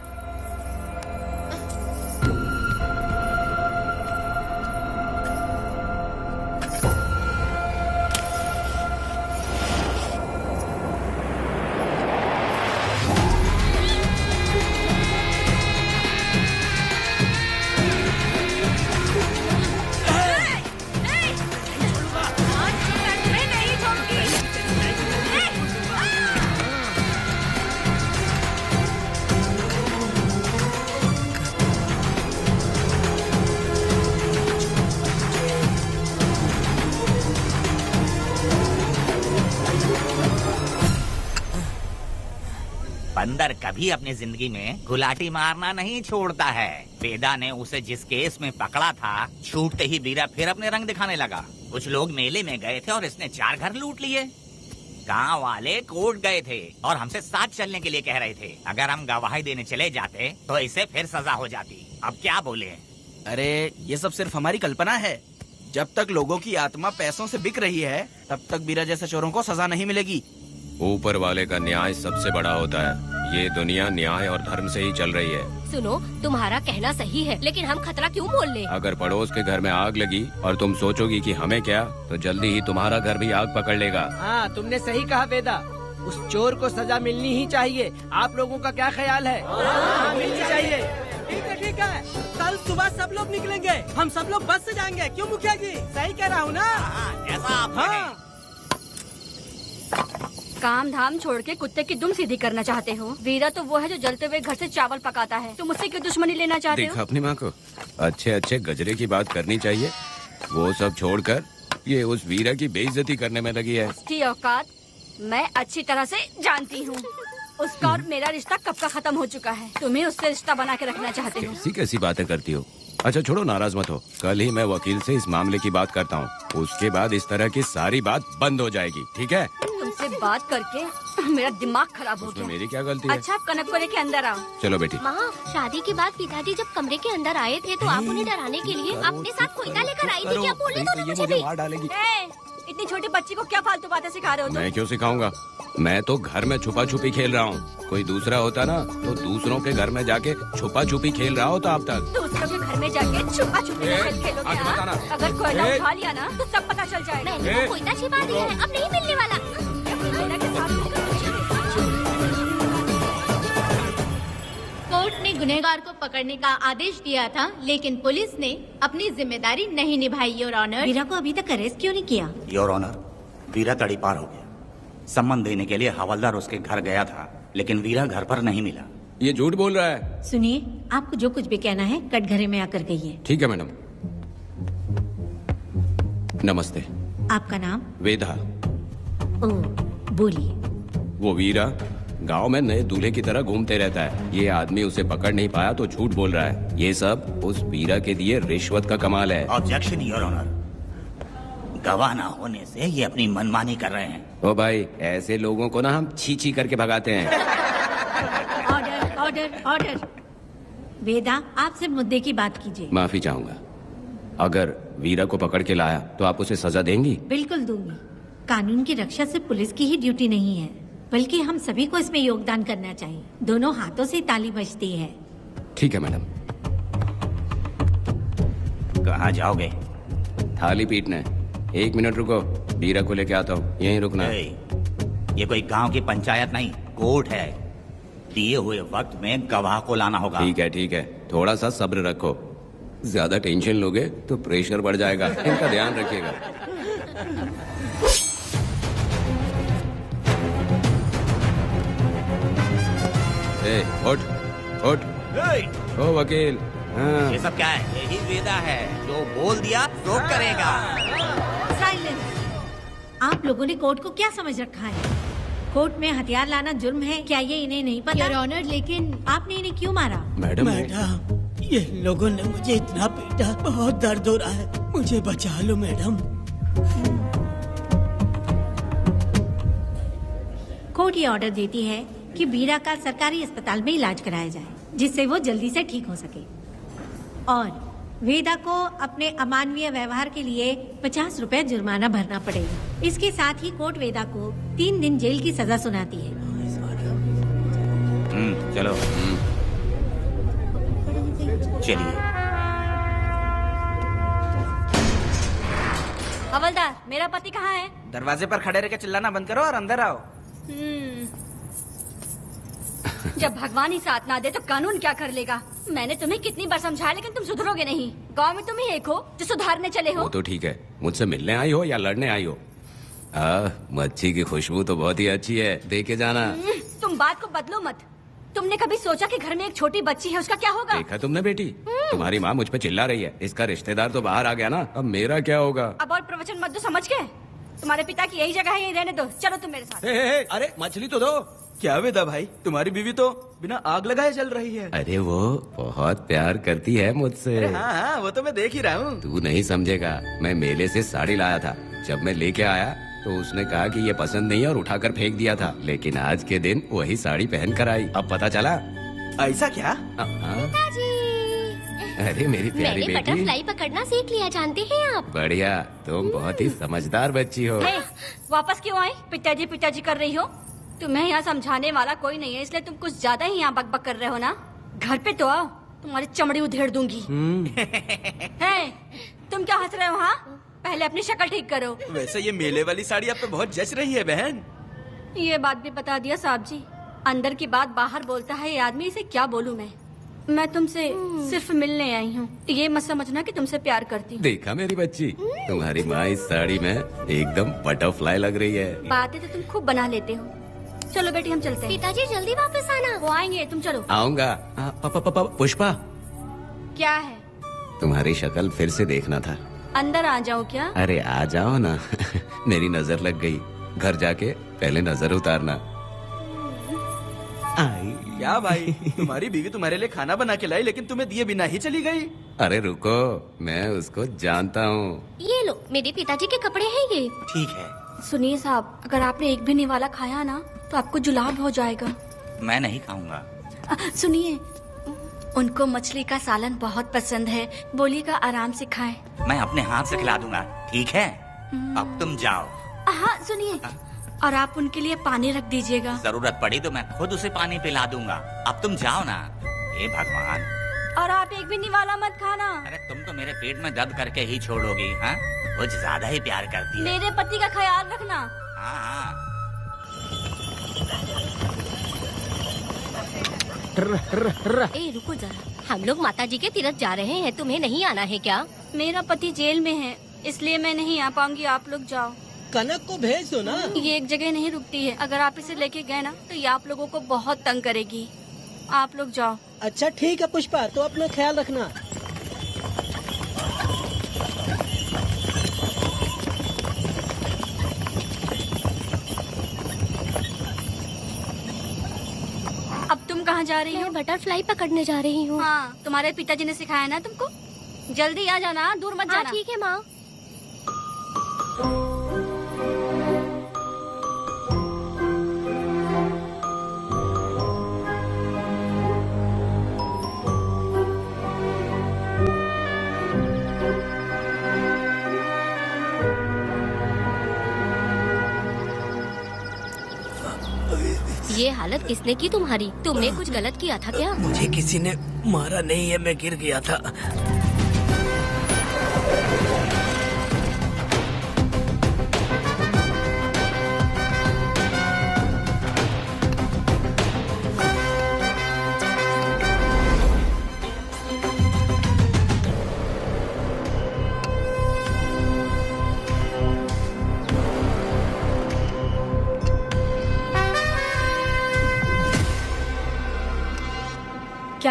बंदर कभी अपनी जिंदगी में गुलाटी मारना नहीं छोड़ता है। वेदा ने उसे जिस केस में पकड़ा था, छूटते ही वीरा फिर अपने रंग दिखाने लगा। कुछ लोग मेले में गए थे और इसने 4 घर लूट लिए। गांव वाले कोर्ट गए थे और हमसे साथ चलने के लिए कह रहे थे। अगर हम गवाही देने चले जाते तो इसे फिर सजा हो जाती। अब क्या बोले? अरे ये सब सिर्फ हमारी कल्पना है। जब तक लोगों की आत्मा पैसों से बिक रही है, तब तक वीरा जैसे चोरों को सजा नहीं मिलेगी। ऊपर वाले का न्याय सबसे बड़ा होता है। ये दुनिया न्याय और धर्म से ही चल रही है। सुनो, तुम्हारा कहना सही है, लेकिन हम खतरा क्यों मोल लें? अगर पड़ोस के घर में आग लगी और तुम सोचोगी कि हमें क्या, तो जल्दी ही तुम्हारा घर भी आग पकड़ लेगा। हाँ, तुमने सही कहा वेदा। उस चोर को सजा मिलनी ही चाहिए। आप लोगों का क्या ख्याल है? हाँ, मिलनी चाहिए। ठीक है। कल सुबह सब लोग निकलेंगे। हम सब लोग बस से जाएंगे। क्यों मुखिया जी? सही कह रहा हूँ ना? ऐसा आप हाँ। काम धाम छोड़ के कुत्ते की दुम सीधी करना चाहते हो? वीरा तो वो है जो जलते हुए घर से चावल पकाता है। तुम उससे क्यों दुश्मनी लेना चाहते हो? देखा अपनी माँ को, अच्छे अच्छे गजरे की बात करनी चाहिए। वो सब छोड़कर ये उस वीरा की बेइज्जती करने में लगी है। उसकी औकात मैं अच्छी तरह से जानती हूँ। उसका और मेरा रिश्ता कब का खत्म हो चुका है। तुम्हें उससे रिश्ता बना के रखना चाहते हो। कैसी कैसी बातें करती हो। अच्छा छोड़ो, नाराज मत हो। कल ही मैं वकील से इस मामले की बात करता हूँ। उसके बाद इस तरह की सारी बात बंद हो जाएगी, ठीक है? तुमसे बात करके मेरा दिमाग खराब हो गया। मेरी क्या गलती है? अच्छा, आप कनक को लेके अंदर आओ। चलो बेटी। माँ, शादी के बाद पिताजी जब कमरे के अंदर आए थे तो आप उन्हें डराने के लिए अपने साथ कोयता लेकर आई थी। क्या बोले तो मुझे भी? मार डालेगी। इतनी छोटी बच्ची को क्या फालतू बातें सिखा रहे हो तुम? मैं क्यों सिखाऊंगा? मैं तो घर में छुपा छुपी खेल रहा हूँ। कोई दूसरा होता ना तो दूसरों के घर में जाके छुपा छुपी खेल रहा होता अब तक। दूसरों के घर में जाके छुपा छुपी खेलोगे? अगर कोयला उठा लिया ना तो सब पता चल जाएगा। मैंने वो कोयता छिपा दिया है, अब नहीं मिलने वाला। कोर्ट ने गुनहगार को पकड़ने का आदेश दिया था, लेकिन पुलिस ने अपनी जिम्मेदारी नहीं निभाई। योर ऑनर, वीरा को अभी तक अरेस्ट क्यों नहीं किया? योर ऑनर, वीरा तड़ी पार हो गया। सम्मान देने के लिए हवलदार उसके घर गया था, लेकिन वीरा घर पर नहीं मिला। ये झूठ बोल रहा है। सुनिए, आपको जो कुछ भी कहना है कटघरे में आकर कहिए। ठीक है मैडम। नमस्ते। आपका नाम? वेदा। बोलिए। वो वीरा गांव में नए दूल्हे की तरह घूमते रहता है। ये आदमी उसे पकड़ नहीं पाया तो झूठ बोल रहा है। ये सब उस वीरा के दिए रिश्वत का कमाल है। Objection your honour. गवाह ना होने से ये अपनी मनमानी कर रहे हैं। ओ भाई, ऐसे लोगों को ना हम छी छी करके भगाते हैं। Order order order. वेदा, आपसे मुद्दे की बात कीजिए। माफी चाहूंगा। अगर वीरा को पकड़ के लाया तो आप उसे सजा देंगी? बिल्कुल दूंगी। कानून की रक्षा सिर्फ पुलिस की ही ड्यूटी नहीं है, बल्कि हम सभी को इसमें योगदान करना चाहिए। दोनों हाथों से ताली बजती है। ठीक है मैडम। कहाँ जाओगे? थाली पीटने। 1 मिनट रुको, बीरा को लेके आता हूँ, यहीं रुकना। ये कोई गांव की पंचायत नहीं, कोर्ट है। दिए हुए वक्त में गवाह को लाना होगा। ठीक है, थोड़ा सा सब्र रखो। ज्यादा टेंशन लोगे तो प्रेशर बढ़ जाएगा, इनका ध्यान रखिएगा। उठ। ओ वकील। हाँ। ये सब क्या है? यही वेदा है, जो बोल दिया तो करेगा। साइलेंस। आप लोगों ने कोर्ट को क्या समझ रखा है? कोर्ट में हथियार लाना जुर्म है, क्या ये इन्हें नहीं पता? योर ऑनर, लेकिन आपने इन्हें क्यों मारा? मैडम, ये लोगों ने मुझे इतना पीटा, बहुत दर्द हो रहा है, मुझे बचा लो मैडम। कोर्ट ये ऑर्डर देती है कि बीरा का सरकारी अस्पताल में इलाज कराया जाए, जिससे वो जल्दी से ठीक हो सके, और वेदा को अपने अमानवीय व्यवहार के लिए 50 रुपए जुर्माना भरना पड़ेगा। इसके साथ ही कोर्ट वेदा को 3 दिन जेल की सजा सुनाती है। चलो चलिए। हवलदार, मेरा पति कहाँ है? दरवाजे पर खड़े रहकर चिल्लाना बंद करो और अंदर आओ। जब भगवान ही साथ ना दे तो कानून क्या कर लेगा? मैंने तुम्हें कितनी बार समझाया, लेकिन तुम सुधरोगे नहीं। गांव में तुम ही एक हो जो सुधारने चले हो। वो तो ठीक है, मुझसे मिलने आई हो या लड़ने आई हो? मच्छी की खुशबू तो बहुत ही अच्छी है, दे के जाना। तुम बात को बदलो मत। तुमने कभी सोचा कि घर में एक छोटी बच्ची है, उसका क्या होगा? देखा तुमने बेटी, तुम्हारी माँ मुझ पे चिल्ला रही है, इसका रिश्तेदार तो बाहर आ गया ना, अब मेरा क्या होगा? अब और प्रवचन मत दो, समझ गए? तुम्हारे पिता की यही जगह है, यही रहने दो। चलो तुम मेरे साथ। अरे मछली तो दो। क्या वेदा भाई, तुम्हारी बीवी तो बिना आग लगाए जल रही है। अरे वो बहुत प्यार करती है मुझसे। हाँ, वो तो मैं देख ही रहा हूँ। तू नहीं समझेगा, मैं मेले से साड़ी लाया था, जब मैं लेके आया तो उसने कहा कि ये पसंद नहीं है और उठाकर फेंक दिया था, लेकिन आज के दिन वही साड़ी पहन कर आई। अब पता चला। ऐसा क्या? अरे मेरी प्यारी मैंने बेटी, बटरफ्लाई पकड़ना सीख लिया, जानते हैं आप? बढ़िया, तुम बहुत ही समझदार बच्ची हो। वापस क्यों आई? पिताजी कर रही हो? तुम्हें यहाँ समझाने वाला कोई नहीं है, इसलिए तुम कुछ ज्यादा ही यहाँ बकबक कर रहे हो ना। घर पे तो आओ, तुम्हारी चमड़ी उधेड़ दूंगी। तुम क्या हंस रहे हो? हाँ, पहले अपनी शक्ल ठीक करो। वैसे ये मेले वाली साड़ी आप पे बहुत जच रही है बहन। ये बात भी बता दिया साहब जी, अंदर की बात बाहर बोलता है ये आदमी, इसे क्या बोलूं मैं तुमसे सिर्फ मिलने आई हूँ, ये मत समझना कि तुमसे प्यार करती हूँ। देखा मेरी बच्ची, तुम्हारी माँ इस साड़ी में एकदम बटरफ्लाई लग रही है। बातें तो तुम खूब बना लेते हो। चलो बेटी हम चलते हैं। पिताजी जल्दी वापस आना। वो आएंगे, तुम चलो। आऊंगा। पुष्पा, क्या है? तुम्हारी शक्ल फिर से देखना था। अंदर आ जाओ क्या? अरे आ जाओ ना। मेरी नजर लग गई, घर जाके पहले नजर उतारना। क्या भाई, तुम्हारी बीवी तुम्हारे लिए खाना बना के लाई, लेकिन तुम्हें दिए बिना ही चली गई। अरे रुको, मैं उसको जानता हूँ। ये लो, मेरे पिताजी के कपड़े हैं ये। ठीक है। सुनिए साहब, अगर आपने एक भी निवाला खाया ना तो आपको जुलाब हो जाएगा। मैं नहीं खाऊंगा। सुनिए, उनको मछली का सालन बहुत पसंद है, बोलिएगा आराम से खाएं। मैं अपने हाथ से खिला दूंगा, ठीक है? अब तुम जाओ। हाँ सुनिए, और आप उनके लिए पानी रख दीजिएगा। जरूरत पड़ी तो मैं खुद उसे पानी पिला दूंगा। अब तुम जाओ ना। हे भगवान। और आप एक भी निवाला मत खाना। अरे तुम तो मेरे पेट में दर्द करके ही छोड़ोगी। हाँ, कुछ ज्यादा ही प्यार करती है। मेरे पति का ख्याल रखना। हाँ। ए रुको जरा, हम लोग माताजी के तीर्थ जा रहे हैं, तुम्हें नहीं आना है क्या? मेरा पति जेल में है, इसलिए मैं नहीं आ पाऊंगी, आप लोग जाओ। कनक को भेज दो ना। ये एक जगह नहीं रुकती है, अगर आप इसे लेके गए ना तो ये आप लोगों को बहुत तंग करेगी। आप लोग जाओ। अच्छा ठीक है पुष्पा, तो अपना ख्याल रखना। अब तुम कहाँ जा रही हो? मैं बटरफ्लाई पकड़ने जा रही हूँ। हाँ, तुम्हारे पिताजी ने सिखाया ना तुमको। जल्दी आ जाना, दूर मत जाना। ठीक है माँ। ये हालत किसने की तुम्हारी? तुमने कुछ गलत किया था क्या? मुझे किसी ने मारा नहीं है, मैं गिर गया था।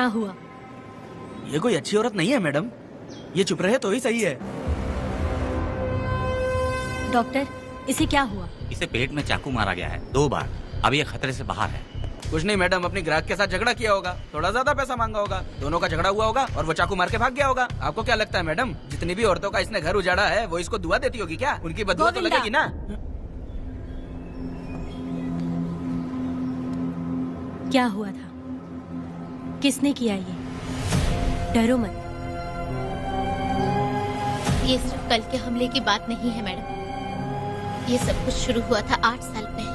क्या हुआ? ये कोई अच्छी औरत नहीं है मैडम, ये चुप रहे तो ही सही है। डॉक्टर, इसे क्या हुआ? इसे पेट में चाकू मारा गया है 2 बार। अब ये खतरे से बाहर है। कुछ नहीं मैडम, अपनी ग्राहक के साथ झगड़ा किया होगा, थोड़ा ज्यादा पैसा मांगा होगा, दोनों का झगड़ा हुआ होगा और वो चाकू मार के भाग गया होगा। आपको क्या लगता है मैडम, जितनी भी औरतों का इसने घर उजाड़ा है वो इसको दुआ देती होगी क्या? उनकी बदुआ तो लगेगी ना। क्या हुआ था? किसने किया ये? डरो मत। ये सिर्फ कल के हमले की बात नहीं है मैडम, ये सब कुछ शुरू हुआ था 8 साल पहले।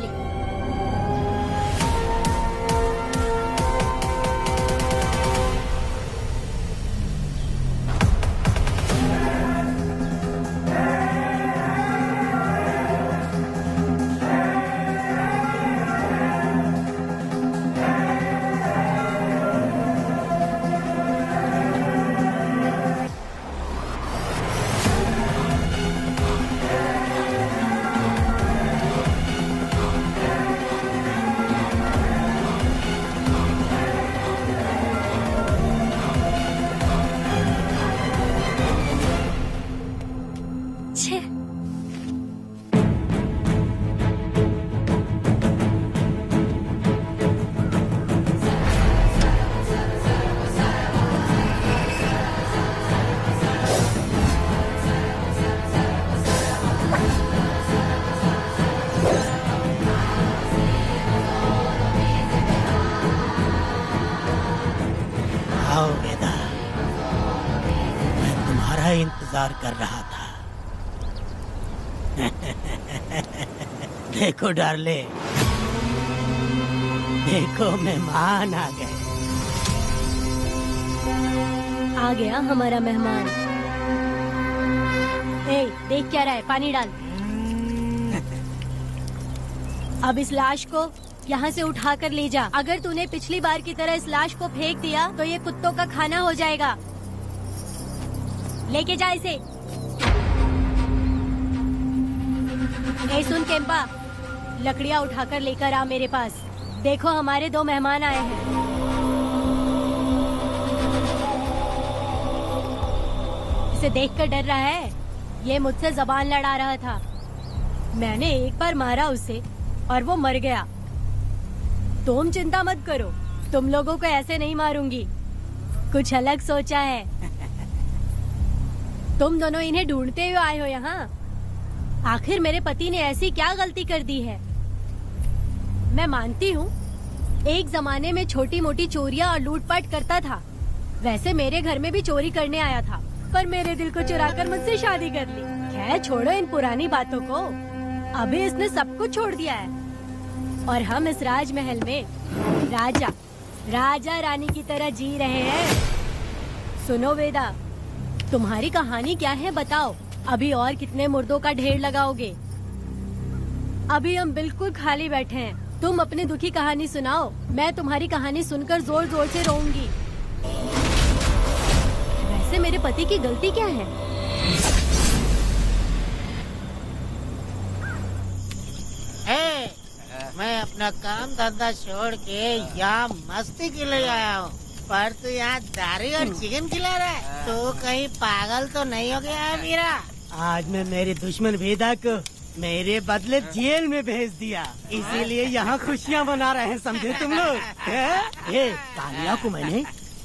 इंतजार कर रहा था। देखो डार्ले, देखो मेहमान आ गए। आ गया हमारा मेहमान। ए, देख क्या रहा है, पानी डाल। अब इस लाश को यहाँ से उठा कर ले जा। अगर तूने पिछली बार की तरह इस लाश को फेंक दिया तो ये कुत्तों का खाना हो जाएगा। लेके जा इसे। ए सुन केम्पा, लकड़ियाँ उठाकर लेकर आ मेरे पास। देखो हमारे 2 मेहमान आए हैं। इसे देखकर डर रहा है? ये मुझसे जबान लड़ा रहा था। मैंने एक बार मारा उसे और वो मर गया। तुम चिंता मत करो, तुम लोगों को ऐसे नहीं मारूंगी। कुछ अलग सोचा है। तुम दोनों इन्हें ढूंढते हुए आए हो यहाँ। आखिर मेरे पति ने ऐसी क्या गलती कर दी है? मैं मानती हूँ एक जमाने में छोटी मोटी चोरियाँ और लूटपाट करता था। वैसे मेरे घर में भी चोरी करने आया था, पर मेरे दिल को चुराकर मुझसे शादी कर ली। खैर छोड़ो इन पुरानी बातों को। अभी इसने सब कुछ छोड़ दिया है और हम इस राजमहल में राजा रानी की तरह जी रहे हैं। सुनो वेदा, तुम्हारी कहानी क्या है बताओ। अभी और कितने मुर्दों का ढेर लगाओगे? अभी हम बिल्कुल खाली बैठे हैं। तुम अपनी दुखी कहानी सुनाओ, मैं तुम्हारी कहानी सुनकर जोर जोर से रोऊंगी। वैसे मेरे पति की गलती क्या है? मैं अपना काम धंधा छोड़ के यहाँ मस्ती के लिए आया हूँ, पर तू यहाँ दारू और चिकन खिला रहा है। तो कहीं पागल तो नहीं हो गया है मीरा? आज मैं मेरे दुश्मन वेदा को मेरे बदले जेल में भेज दिया, इसीलिए यहाँ खुशियाँ मना रहे हैं, समझे तुम लोग? ये कालिया को मैंने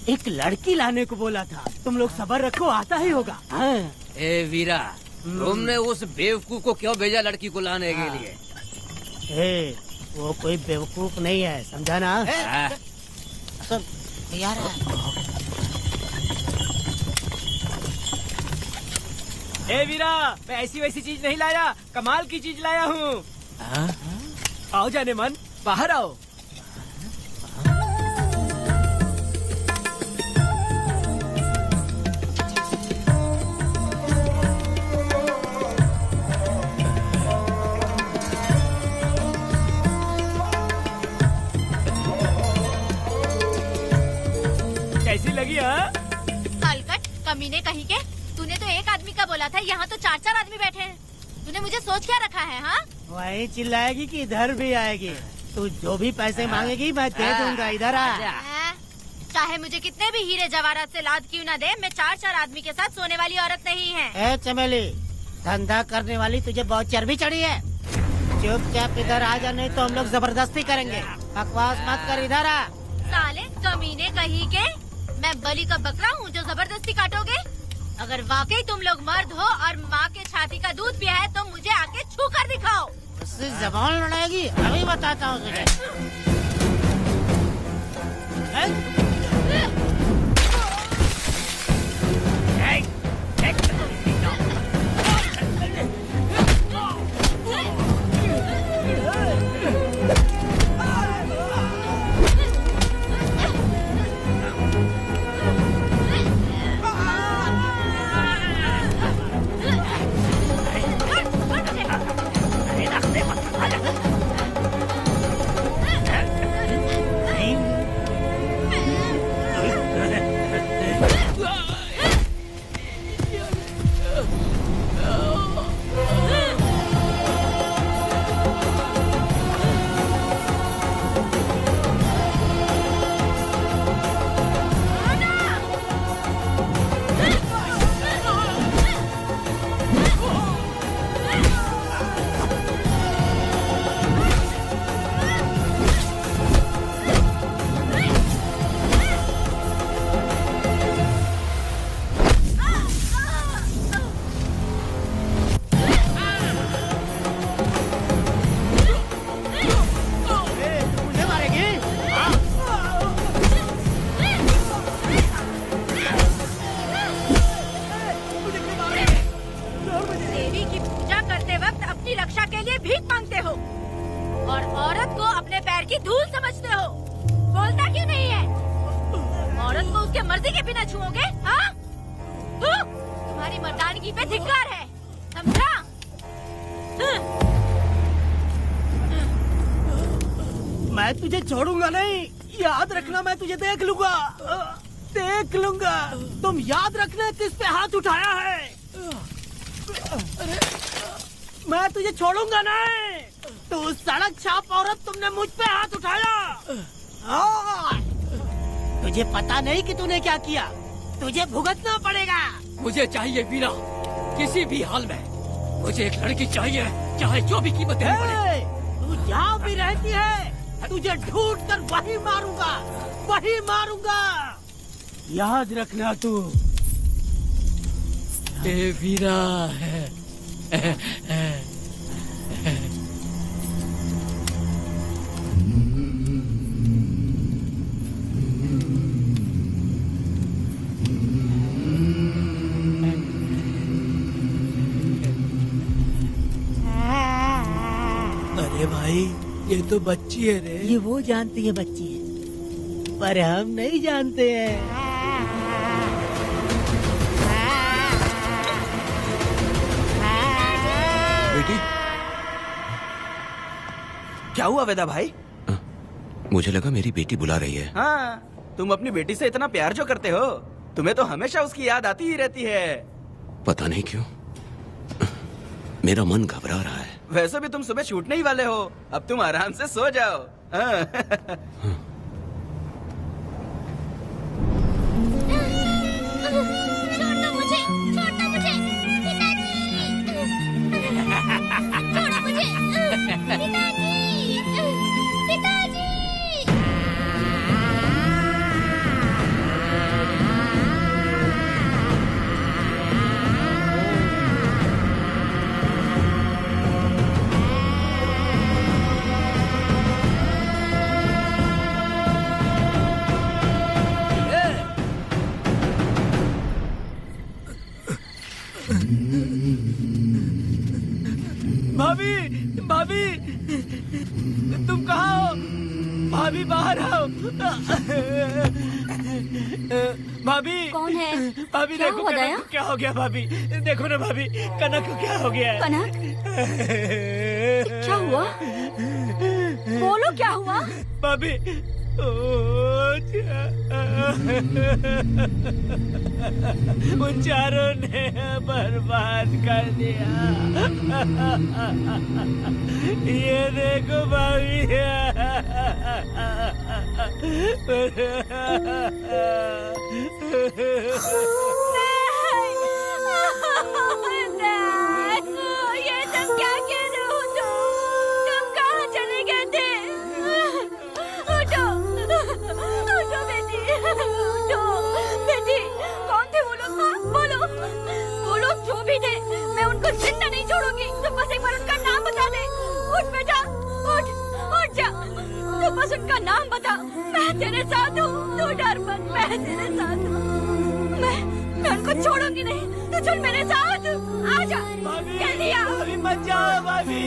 एक लड़की लाने को बोला था, तुम लोग सब्र रखो, आता ही होगा। ए वीरा, तुमने उस बेवकूफ को क्यों भेजा लड़की को लाने के लिए? वो कोई बेवकूफ नहीं है, समझा ना? सब यार ए वीरा, मैं ऐसी वैसी चीज नहीं लाया, कमाल की चीज लाया हूँ। आओ जाने मन, बाहर आओ। कैसी लगी? हलकट कमीने कहीं के, तूने तो एक आदमी का बोला था, यहाँ तो 4-4 आदमी बैठे हैं। तूने मुझे सोच क्या रखा है? हाँ, वही चिल्लाएगी कि इधर भी आएगी। तू जो भी पैसे मांगेगी मैं दे दूंगा। इधर आ। चाहे मुझे कितने भी हीरे जवाहरात से लाद क्यों न दे, मैं 4 आदमी के साथ सोने वाली औरत नहीं है। ए चमेली, धंधा करने वाली तुझे बहुत चर्बी चढ़ी है। चुपचाप इधर आ जा, नहीं तो हम लोग जबरदस्ती करेंगे। बकवास मत कर, इधर आ। साले कमीने कहीं के, मैं बलि का बकरा हूँ जो जबरदस्ती काटोगे? अगर वाकई तुम लोग मर्द हो और माँ के छाती का दूध पिया है तो मुझे आके छू कर दिखाओ। उससे जबान लड़ाएगी, अभी बताता हूँ तुझे। छोड़ूंगा नहीं, याद रखना, मैं तुझे देख लूंगा, देख लूंगा। तुम याद रखना किस पे हाथ उठाया है। मैं तुझे छोड़ूंगा नहीं। तू सड़क छाप औरत, तुमने मुझ पे हाथ उठाया। तुझे पता नहीं कि तूने क्या किया, तुझे भुगतना पड़ेगा। मुझे चाहिए वीरा, किसी भी हाल में मुझे एक लड़की चाहिए, चाहे जो भी कीमत देनी पड़े। तू जहाँ भी रहती है तुझे ढूंढ कर वही मारूंगा, वही मारूंगा। याद रखना तू। ए वीरा है। अरे भाई, ये तो बच्ची है रे। ये वो जानती है बच्ची है, पर हम नहीं जानते हैं। बेटी, क्या हुआ वेदा भाई? मुझे लगा मेरी बेटी बुला रही है। हाँ, तुम अपनी बेटी से इतना प्यार जो करते हो, तुम्हें तो हमेशा उसकी याद आती ही रहती है। पता नहीं क्यों मेरा मन घबरा रहा है। वैसे भी तुम सुबह छूटने ही वाले हो, अब तुम आराम से सो जाओ। छोड़ो मुझे, छोड़ो मुझे, पिताजी, छोड़ो मुझे, पिताजी, पिताजी। भाभी, भाभी, तुम कहाँ हो? भाभी बाहर आओ। भाभी कौन है? भाभी क्या देखो हुआ कनक दया? को क्या हो गया। भाभी देखो ना भाभी, कनक को क्या हो गया है। कनक, क्या हुआ? बोलो क्या हुआ? भाभी उन चारों ने बर्बाद कर दिया। ये देखो भाभी। ये तुम क्या कह रहे हो? तुम कहाँ चले गए थे? उठो, उठो बेटी, उठो। बेटी, कौन थे वो लोग? हाँ, बोलो, वो लोग जो भी थे, मैं उनको जिंदा नहीं छोड़ूंगी। तुम बस एक बार उनका नाम बता दे। उठ बेटा, उठ, उठ जा। तू बस उनका नाम बता। मैं तेरे साथ हूँ, तू डर मत, मैं तेरे साथ हूँ। मैं उनको छोड़ूंगी नहीं। तू चल मेरे साथ, आजा, जल्दी आ। भाभी मत जाओ भाभी।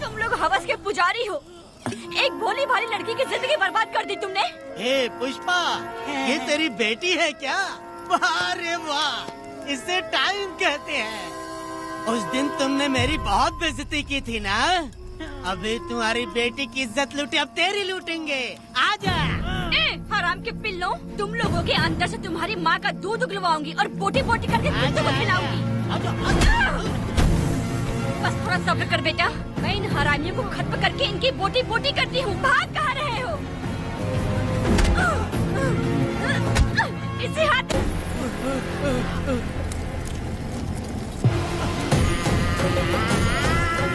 तुम लोग हवस के पुजारी हो। एक भोली भाली लड़की की जिंदगी बर्बाद कर दी तुमने। ए पुष्पा, ये तेरी बेटी है क्या? वाह रे वाह, इसे टाइम कहते हैं। उस दिन तुमने मेरी बहुत बेइज्जती की थी ना? अभी तुम्हारी बेटी की इज्जत लूटी, अब तेरी लूटेंगे। आजा। हराम के पिल्लों, तुम लोगों के अंदर से तुम्हारी माँ का दूध उगलवाऊंगी और बोटी बोटी करके तुमको खिलाऊंगी। बस थोड़ा सब्र कर बेटा, मैं इन हरामियों को खत्म करके इनकी बोटी बोटी करती हूँ। भाग कहाँ रहे हो? इसे हाथ।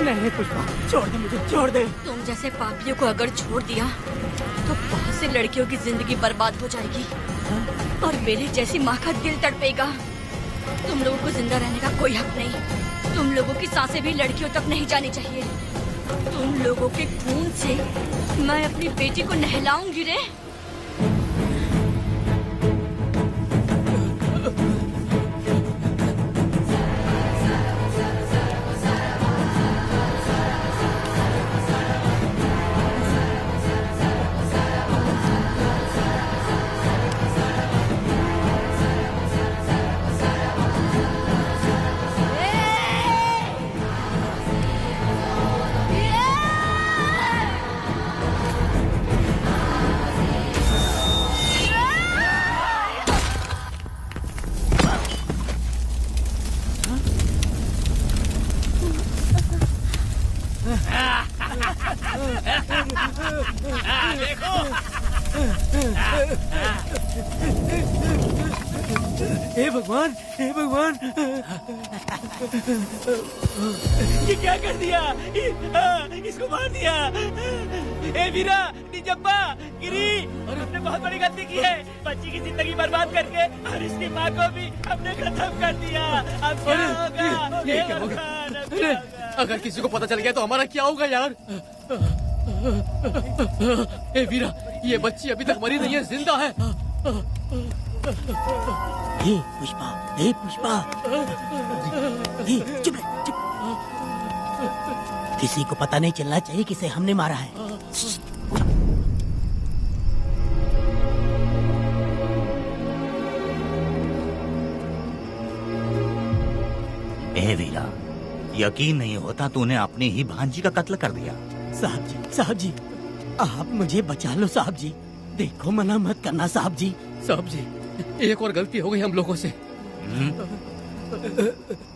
नहीं पुष्पा, छोड़ दे मुझे, छोड़ दे। तुम जैसे पापियों को अगर छोड़ दिया तो बहुत सी लड़कियों की जिंदगी बर्बाद हो जाएगी और मेरी जैसी माँ का दिल तड़पेगा। तुम लोगों को जिंदा रहने का कोई हक नहीं। तुम लोगों की सांसें भी लड़कियों तक नहीं जानी चाहिए। तुम लोगों के खून से मैं अपनी बेटी को नहलाऊंगी रे। हे भगवान, हे भगवान, ये क्या कर दिया? इसको मार दिया। हे वीरा, निजब्बा, गिरी, हमने बहुत बड़ी गलती की है। बच्ची की जिंदगी बर्बाद करके और इसकी माँ को भी हमने खत्म कर दिया। अब क्या होगा? ये क्या होगा? अरे, अगर किसी को पता चल गया तो हमारा क्या होगा यार? हे वीरा, ये बच्ची अभी तक मरी नहीं है, जिंदा है। हे पुष्पा, हे पुष्पा, हे चुप रह, चुप। किसी को पता नहीं चलना चाहिए किसे हमने मारा है। ए वीरा, यकीन नहीं होता तूने अपनी ही भांजी का कत्ल कर दिया। साहब जी, आप मुझे बचा लो साहब जी। देखो, मना मत करना साहब जी। साहब जी, एक और गलती हो गई हम लोगों से।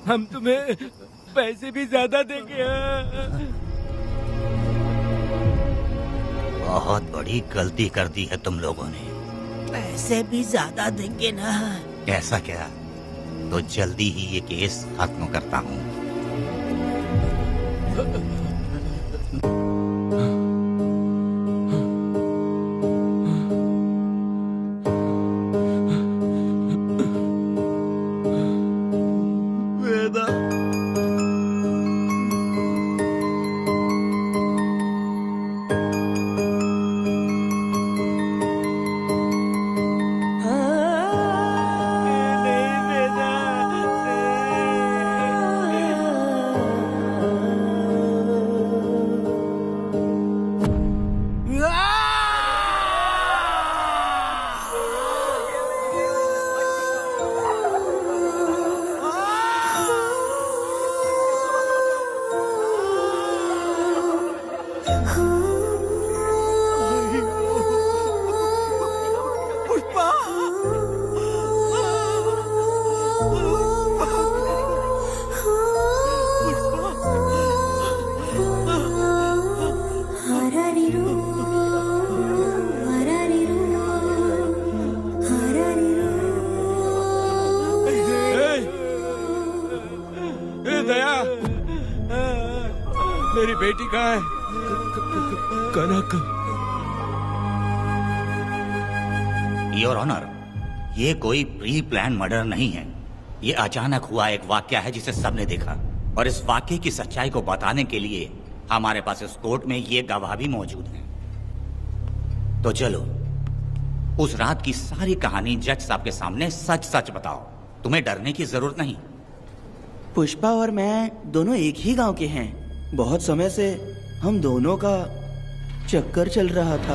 हम तुम्हें पैसे भी ज्यादा देंगे। बहुत बड़ी गलती कर दी है तुम लोगों ने। पैसे भी ज्यादा देंगे ना? ऐसा क्या? तो जल्दी ही ये केस खत्म करता हूँ। मेरी बेटी कहाँ है? कनक। योर ऑनर, ये कोई प्री प्लान मर्डर नहीं है। ये अचानक हुआ एक वाकया है जिसे सबने देखा, और इस वाकये की सच्चाई को बताने के लिए हमारे पास इस कोर्ट में ये गवाह भी मौजूद हैं। तो चलो उस रात की सारी कहानी जज साहब के सामने सच सच बताओ। तुम्हें डरने की जरूरत नहीं। पुष्पा और मैं दोनों एक ही गांव के हैं। बहुत समय से हम दोनों का चक्कर चल रहा था,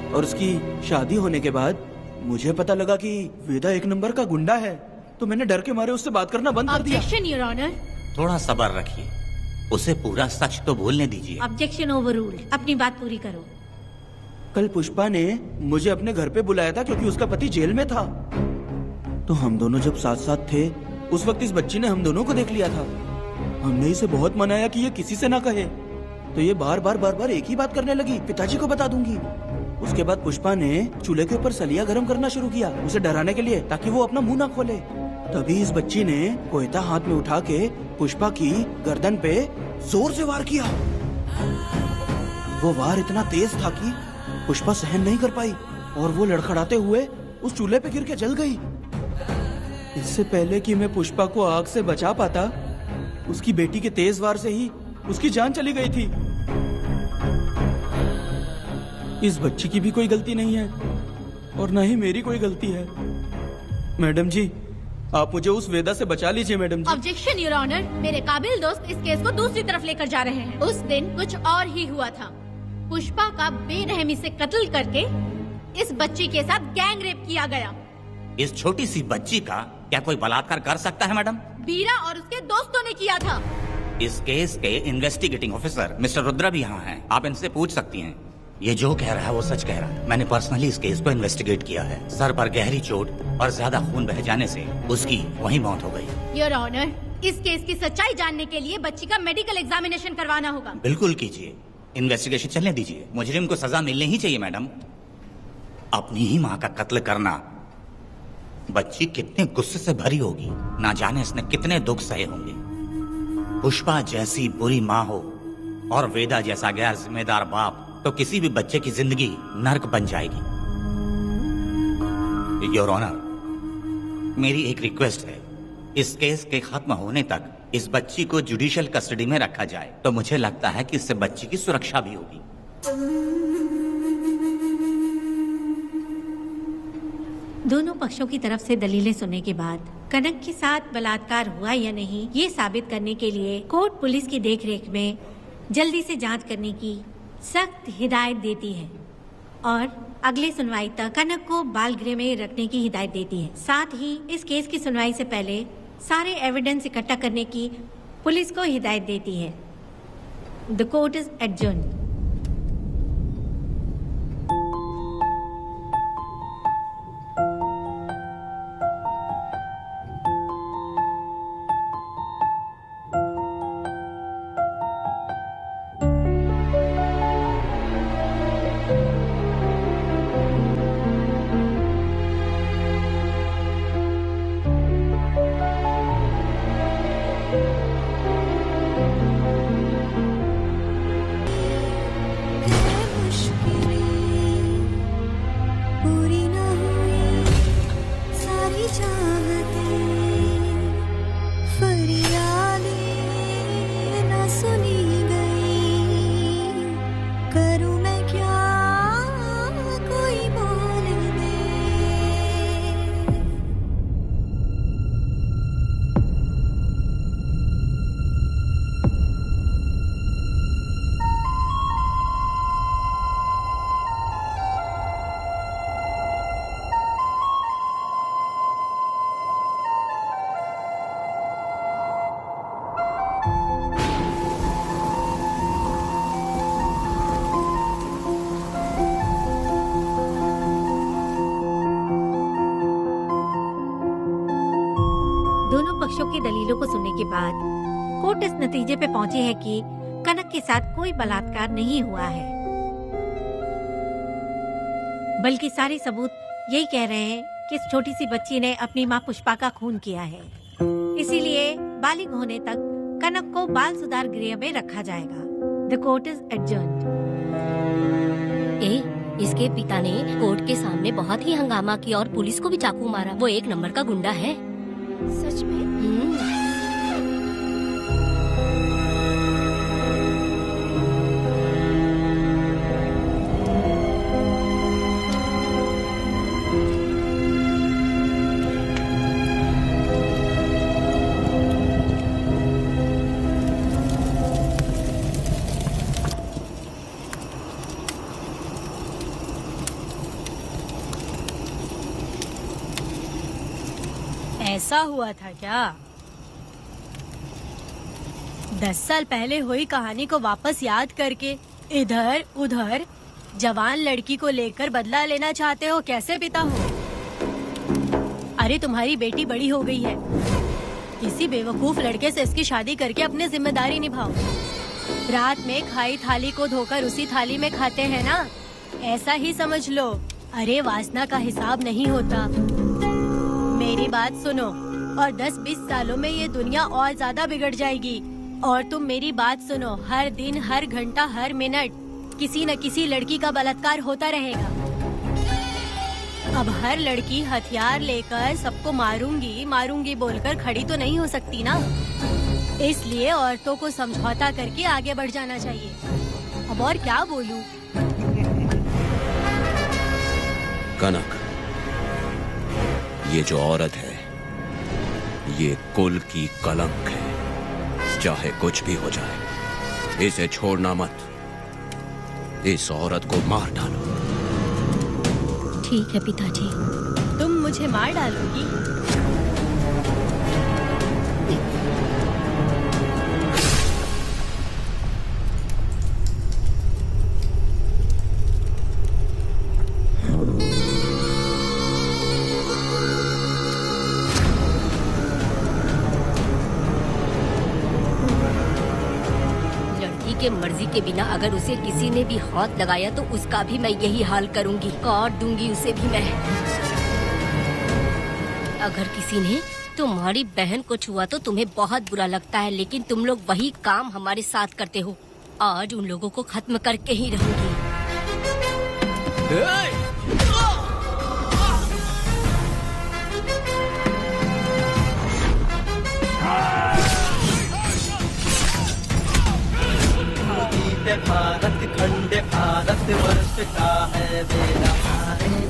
और उसकी शादी होने के बाद मुझे पता लगा कि वेदा एक नंबर का गुंडा है, तो मैंने डर के मारे उससे बात करना बंद कर दिया। Objection your honour. थोड़ा सब्र रखिए, उसे पूरा सच तो बोलने दीजिए। Objection overruled. अपनी बात पूरी करो। कल पुष्पा ने मुझे अपने घर पे बुलाया था क्योंकि उसका पति जेल में था। तो हम दोनों जब साथ साथ थे, उस वक्त इस बच्ची ने हम दोनों को देख लिया था। हमने इसे बहुत मनाया कि ये किसी से ना कहे, तो ये बार बार एक ही बात करने लगी, पिताजी को बता दूंगी। उसके बाद पुष्पा ने चूल्हे के ऊपर सलिया गर्म करना शुरू किया, उसे डराने के लिए, ताकि वो अपना मुंह ना खोले। तभी इस बच्ची ने कोयता हाथ में उठा के पुष्पा की गर्दन पे जोर से वार किया। वो वार इतना तेज था कि पुष्पा सहन नहीं कर पाई, और वो लड़खड़ाते हुए उस चूल्हे पे गिर के जल गई। इससे पहले कि मैं पुष्पा को आग से बचा पाता, उसकी बेटी के तेज वार से ही उसकी जान चली गई थी। इस बच्ची की भी कोई गलती नहीं है, और न ही मेरी कोई गलती है। मैडम जी, आप मुझे उस वेदा से बचा लीजिए। Madam ji. Objection your honour. मेरे काबिल दोस्त इस केस को दूसरी तरफ लेकर जा रहे हैं। उस दिन कुछ और ही हुआ था। पुष्पा का बेरहमी से कत्ल करके इस बच्ची के साथ गैंग रेप किया गया। इस छोटी सी बच्ची का क्या कोई बलात्कार कर सकता है मैडम? बीरा और उसके दोस्तों ने किया था। इस केस के इन्वेस्टिगेटिंग ऑफिसर मिस्टर रुद्रा भी यहाँ हैं। आप इनसे पूछ सकती हैं। ये जो कह रहा है वो सच कह रहा है। मैंने पर्सनली इस केस को इन्वेस्टिगेट किया है। सर पर गहरी चोट और ज्यादा खून बह जाने से उसकी वहीं मौत हो गई। योर ऑनर, इस केस की सच्चाई जानने के लिए बच्ची का मेडिकल एग्जामिनेशन करवाना होगा। बिल्कुल कीजिए, इन्वेस्टिगेशन चलने दीजिए। मुजरिम को सजा मिलनी ही चाहिए मैडम। अपनी ही माँ का कत्ल करना, बच्ची कितने गुस्से से भरी होगी, ना जाने इसने कितने दुख सहे होंगे। पुष्पा जैसी बुरी माँ हो और वेदा जैसा गैर जिम्मेदार बाप, तो किसी भी बच्चे की जिंदगी नर्क बन जाएगी। योर ऑनर, मेरी एक रिक्वेस्ट है, इस केस के खत्म होने तक इस बच्ची को जुडिशियल कस्टडी में रखा जाए, तो मुझे लगता है कि इससे बच्ची की सुरक्षा भी होगी। दोनों पक्षों की तरफ से दलीलें सुनने के बाद कनक के साथ बलात्कार हुआ या नहीं, ये साबित करने के लिए कोर्ट पुलिस की देखरेख में जल्दी से जांच करने की सख्त हिदायत देती है, और अगले सुनवाई तक कनक को बाल गृह में रखने की हिदायत देती है। साथ ही इस केस की सुनवाई से पहले सारे एविडेंस इकट्ठा करने की पुलिस को हिदायत देती है। The court is adjourned. पक्षों की दलीलों को सुनने के बाद कोर्ट इस नतीजे पे पहुंची है कि कनक के साथ कोई बलात्कार नहीं हुआ है, बल्कि सारे सबूत यही कह रहे हैं कि इस छोटी सी बच्ची ने अपनी माँ पुष्पा का खून किया है। इसीलिए बालिग होने तक कनक को बाल सुधार गृह में रखा जाएगा। The court is adjourned. इसके पिता ने कोर्ट के सामने बहुत ही हंगामा किया और पुलिस को भी चाकू मारा। वो एक नंबर का गुंडा है। सच में? ऐसा हुआ था क्या? 10 साल पहले हुई कहानी को वापस याद करके इधर उधर जवान लड़की को लेकर बदला लेना चाहते हो? कैसे पिता हो? अरे तुम्हारी बेटी बड़ी हो गई है। किसी बेवकूफ लड़के से इसकी शादी करके अपनी जिम्मेदारी निभाओ। रात में खाई थाली को धोकर उसी थाली में खाते हैं ना, ऐसा ही समझ लो। अरे वासना का हिसाब नहीं होता। मेरी बात सुनो, और 10-20 सालों में ये दुनिया और ज्यादा बिगड़ जाएगी। और तुम मेरी बात सुनो, हर दिन, हर घंटा, हर मिनट किसी न किसी लड़की का बलात्कार होता रहेगा। अब हर लड़की हथियार लेकर सबको मारूंगी मारूंगी बोलकर खड़ी तो नहीं हो सकती ना। इसलिए औरतों को समझौता करके आगे बढ़ जाना चाहिए। अब और क्या बोलूं? कनक, ये जो औरत है, ये कुल की कलंक है। चाहे कुछ भी हो जाए, इसे छोड़ना मत। इस औरत को मार डालो। ठीक है पिताजी। तुम मुझे मार डालोगी? के मर्जी के बिना अगर उसे किसी ने भी हाथ लगाया तो उसका भी मैं यही हाल करूंगी। काट दूंगी उसे भी मैं। अगर किसी ने तुम्हारी बहन को छुआ तो तुम्हें बहुत बुरा लगता है, लेकिन तुम लोग वही काम हमारे साथ करते हो। आज उन लोगों को खत्म करके ही रहूंगी। भारत खंड भारत वर्ष का है बेड़ा,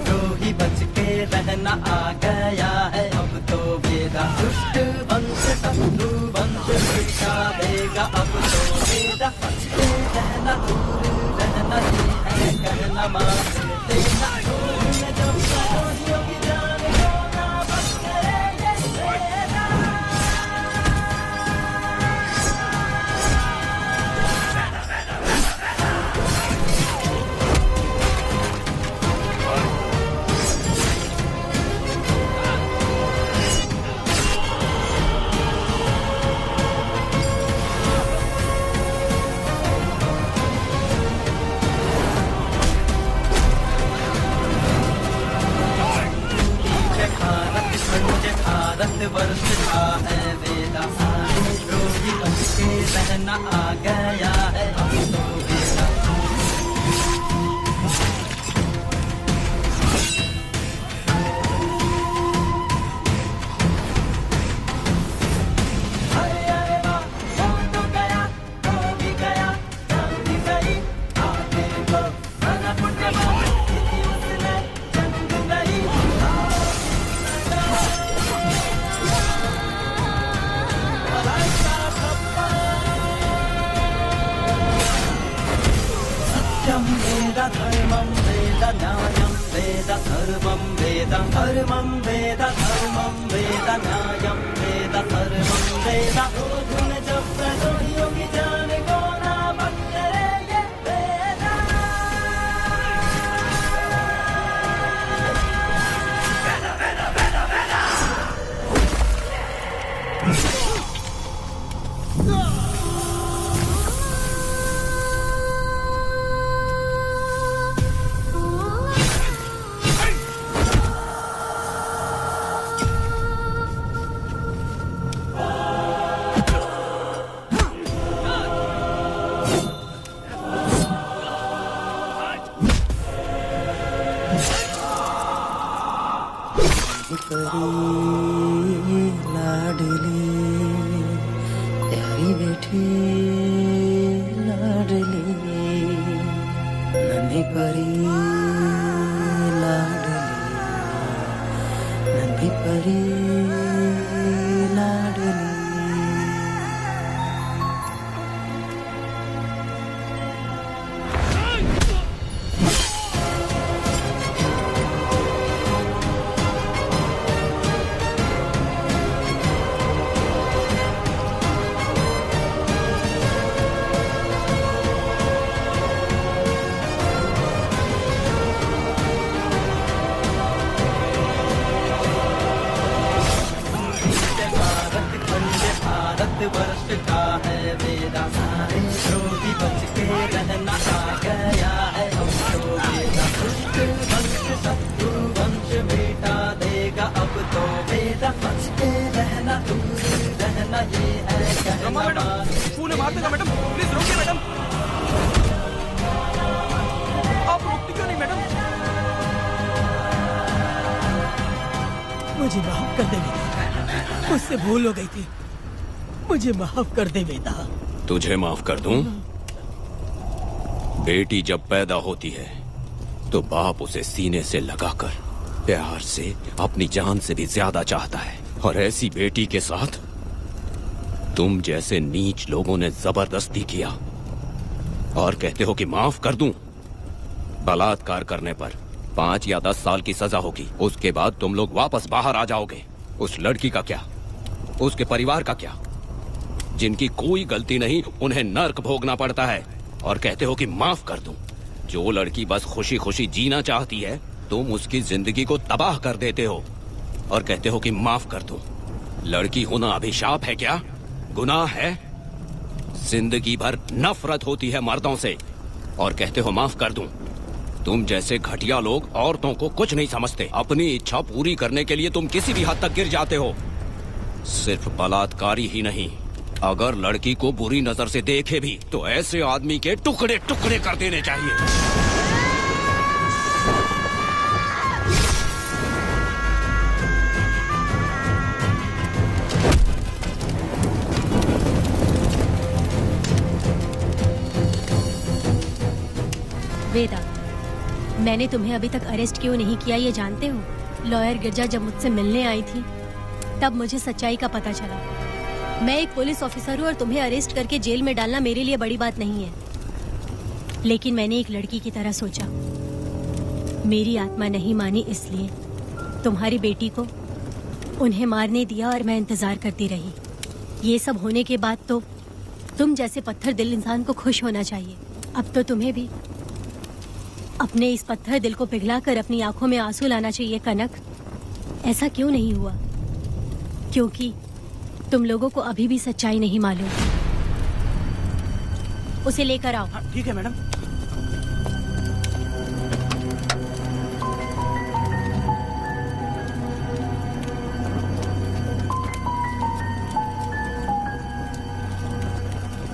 जो ही बच के रहना आ गया है अब तो बेड़ा। दुष्ट वंश शत्रु वंश मिटा देगा अब तो बेड़ा। बच के रहना, दूर रहना है कहना, मान देना जब सरोजियों की जान को ना बच गए ये बेड़ा। भारत वर्ष का है वेदा, जो ही बच के रहना आ गया है अब तो बेड़ा। अरे अरे वाह, हो तो गया, हो भी गया, जान भी गई, आगे को बना पुण्यवान, उसने जंग गई। सत्यम वेद धर्मम वेद न्यायम वेद सर्वम वेद, धर्मम वेद धर्मम वेद न्यायम वेद सर्वम वेद। धुन जब प्रजोड़ियों की जान को ना बंदे ये वेदा। लाडली प्यारी बेटी लाडली नन्ही परी लाडली नन्ही परी लाडली। वर्ष का है वेदा सारे द्रोही बच के रहना आ गया है हमको वेदा दुष्ट वंश शत्रु वंश बेटा देगा अब तो वेदा बच के रहना दूर रहना ये है कहना। फूल मार देगा मैडम, प्लीज रोकिए मैडम। आप रोकती क्यों नहीं मैडम? मुझे माफ कर दे बेटा, मुझसे भूल हो गई थी, मुझे माफ कर दे बेटा। तुझे माफ कर दूं? बेटी जब पैदा होती है तो बाप उसे सीने से लगाकर प्यार से अपनी जान से भी ज्यादा चाहता है, और ऐसी बेटी के साथ तुम जैसे नीच लोगों ने जबरदस्ती किया और कहते हो कि माफ कर दूं। बलात्कार करने पर 5 या 10 साल की सजा होगी, उसके बाद तुम लोग वापस बाहर आ जाओगे। उस लड़की का क्या, उसके परिवार का क्या? जिनकी कोई गलती नहीं उन्हें नर्क भोगना पड़ता है, और कहते हो कि माफ कर दूं। जो लड़की बस खुशी खुशी जीना चाहती है तुम उसकी जिंदगी को तबाह कर देते हो और कहते हो कि माफ कर दूं। लड़की होना अभिशाप है क्या, गुनाह है? जिंदगी भर नफरत होती है मर्दों से और कहते हो माफ कर दूं। तुम जैसे घटिया लोग औरतों को कुछ नहीं समझते। अपनी इच्छा पूरी करने के लिए तुम किसी भी हद तक गिर जाते हो। सिर्फ बलात्कारी ही नहीं, अगर लड़की को बुरी नजर से देखे भी तो ऐसे आदमी के टुकड़े टुकड़े कर देने चाहिए। वेदा, मैंने तुम्हें अभी तक अरेस्ट क्यों नहीं किया ये जानते हो? लॉयर गिरजा जब मुझसे मिलने आई थी तब मुझे सच्चाई का पता चला। मैं एक पुलिस ऑफिसर हूँ और तुम्हें अरेस्ट करके जेल में डालना मेरे लिए बड़ी बात नहीं है, लेकिन मैंने एक लड़की की तरह सोचा। मेरी आत्मा नहीं मानी, इसलिए तुम्हारी बेटी को उन्हें मारने दिया और मैं इंतजार करती रही। ये सब होने के बाद तो तुम जैसे पत्थर दिल इंसान को खुश होना चाहिए। अब तो तुम्हें भी अपने इस पत्थर दिल को पिघलाकर अपनी आंखों में आंसू लाना चाहिए। कनक, ऐसा क्यों नहीं हुआ? क्योंकि तुम लोगों को अभी भी सच्चाई नहीं मालूम। उसे लेकर आओ। ठीक है मैडम।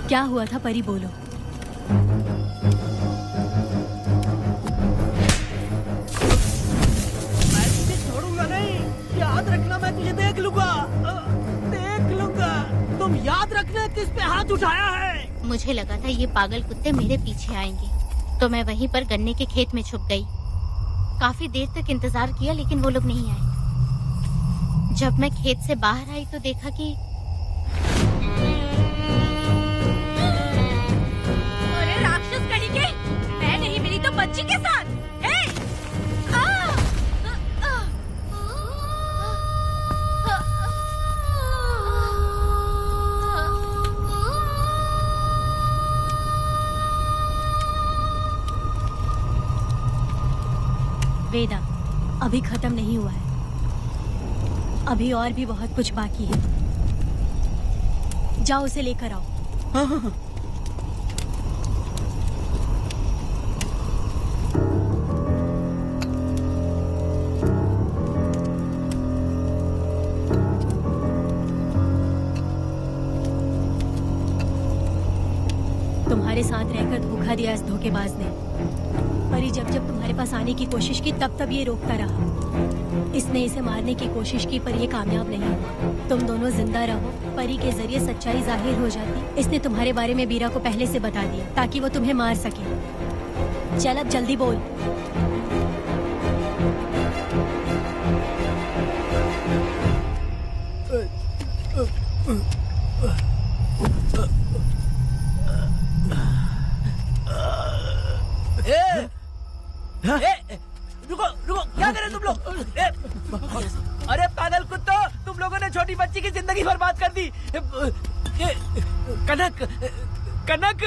क्या हुआ था परी, बोलो। मैं तुझे छोड़ूंगा नहीं, याद रखना, मैं तुझे देख लूंगा, देख लूंगा। तुम याद रखना किस पे हाथ उठाया है। मुझे लगा था ये पागल कुत्ते मेरे पीछे आएंगे, तो मैं वहीं पर गन्ने के खेत में छुप गई। काफी देर तक इंतजार किया लेकिन वो लोग नहीं आए। जब मैं खेत से बाहर आई तो देखा कि अरे राक्षस कणिके, मैं नहीं मिली तो बच्ची के साथ। वेदा, अभी खत्म नहीं हुआ है, अभी और भी बहुत कुछ बाकी है। जाओ उसे लेकर आओ। हाँ हाँ हाँ। तुम्हारे साथ रहकर धोखा दिया इस धोखेबाज ने। परी जब जब तुम्हारे पास आने की कोशिश की तब तब ये रोकता रहा। इसने इसे मारने की कोशिश की पर ये कामयाब नहीं हुआ। तुम दोनों जिंदा रहो, परी के जरिए सच्चाई जाहिर हो जाती। इसने तुम्हारे बारे में बीरा को पहले से बता दिया ताकि वो तुम्हें मार सके। चल अब जल्दी बोल। रुको रुको, क्या करे तुम लोग? अरे पागल कुत्तो, तुम लोगों ने छोटी बच्ची की जिंदगी बर्बाद कर दी। कनक कनक,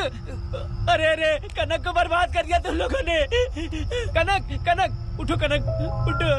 अरे अरे कनक को बर्बाद कर दिया तुम लोगों ने। कनक कनक उठो, कनक उठो।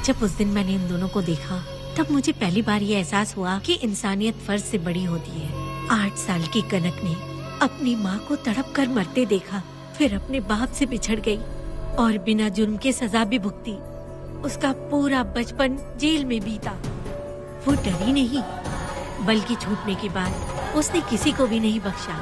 जब उस दिन मैंने इन दोनों को देखा तब मुझे पहली बार ये एहसास हुआ कि इंसानियत फर्ज से बड़ी होती है। 8 साल की कनक ने अपनी माँ को तड़प कर मरते देखा, फिर अपने बाप से बिछड़ गई और बिना जुर्म के सजा भी भुगती। उसका पूरा बचपन जेल में बीता। वो डरी नहीं, बल्कि छूटने के बाद उसने किसी को भी नहीं बख्शा।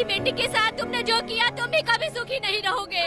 बेटी के साथ तुमने जो किया तुम भी कभी सुखी नहीं रहोगे।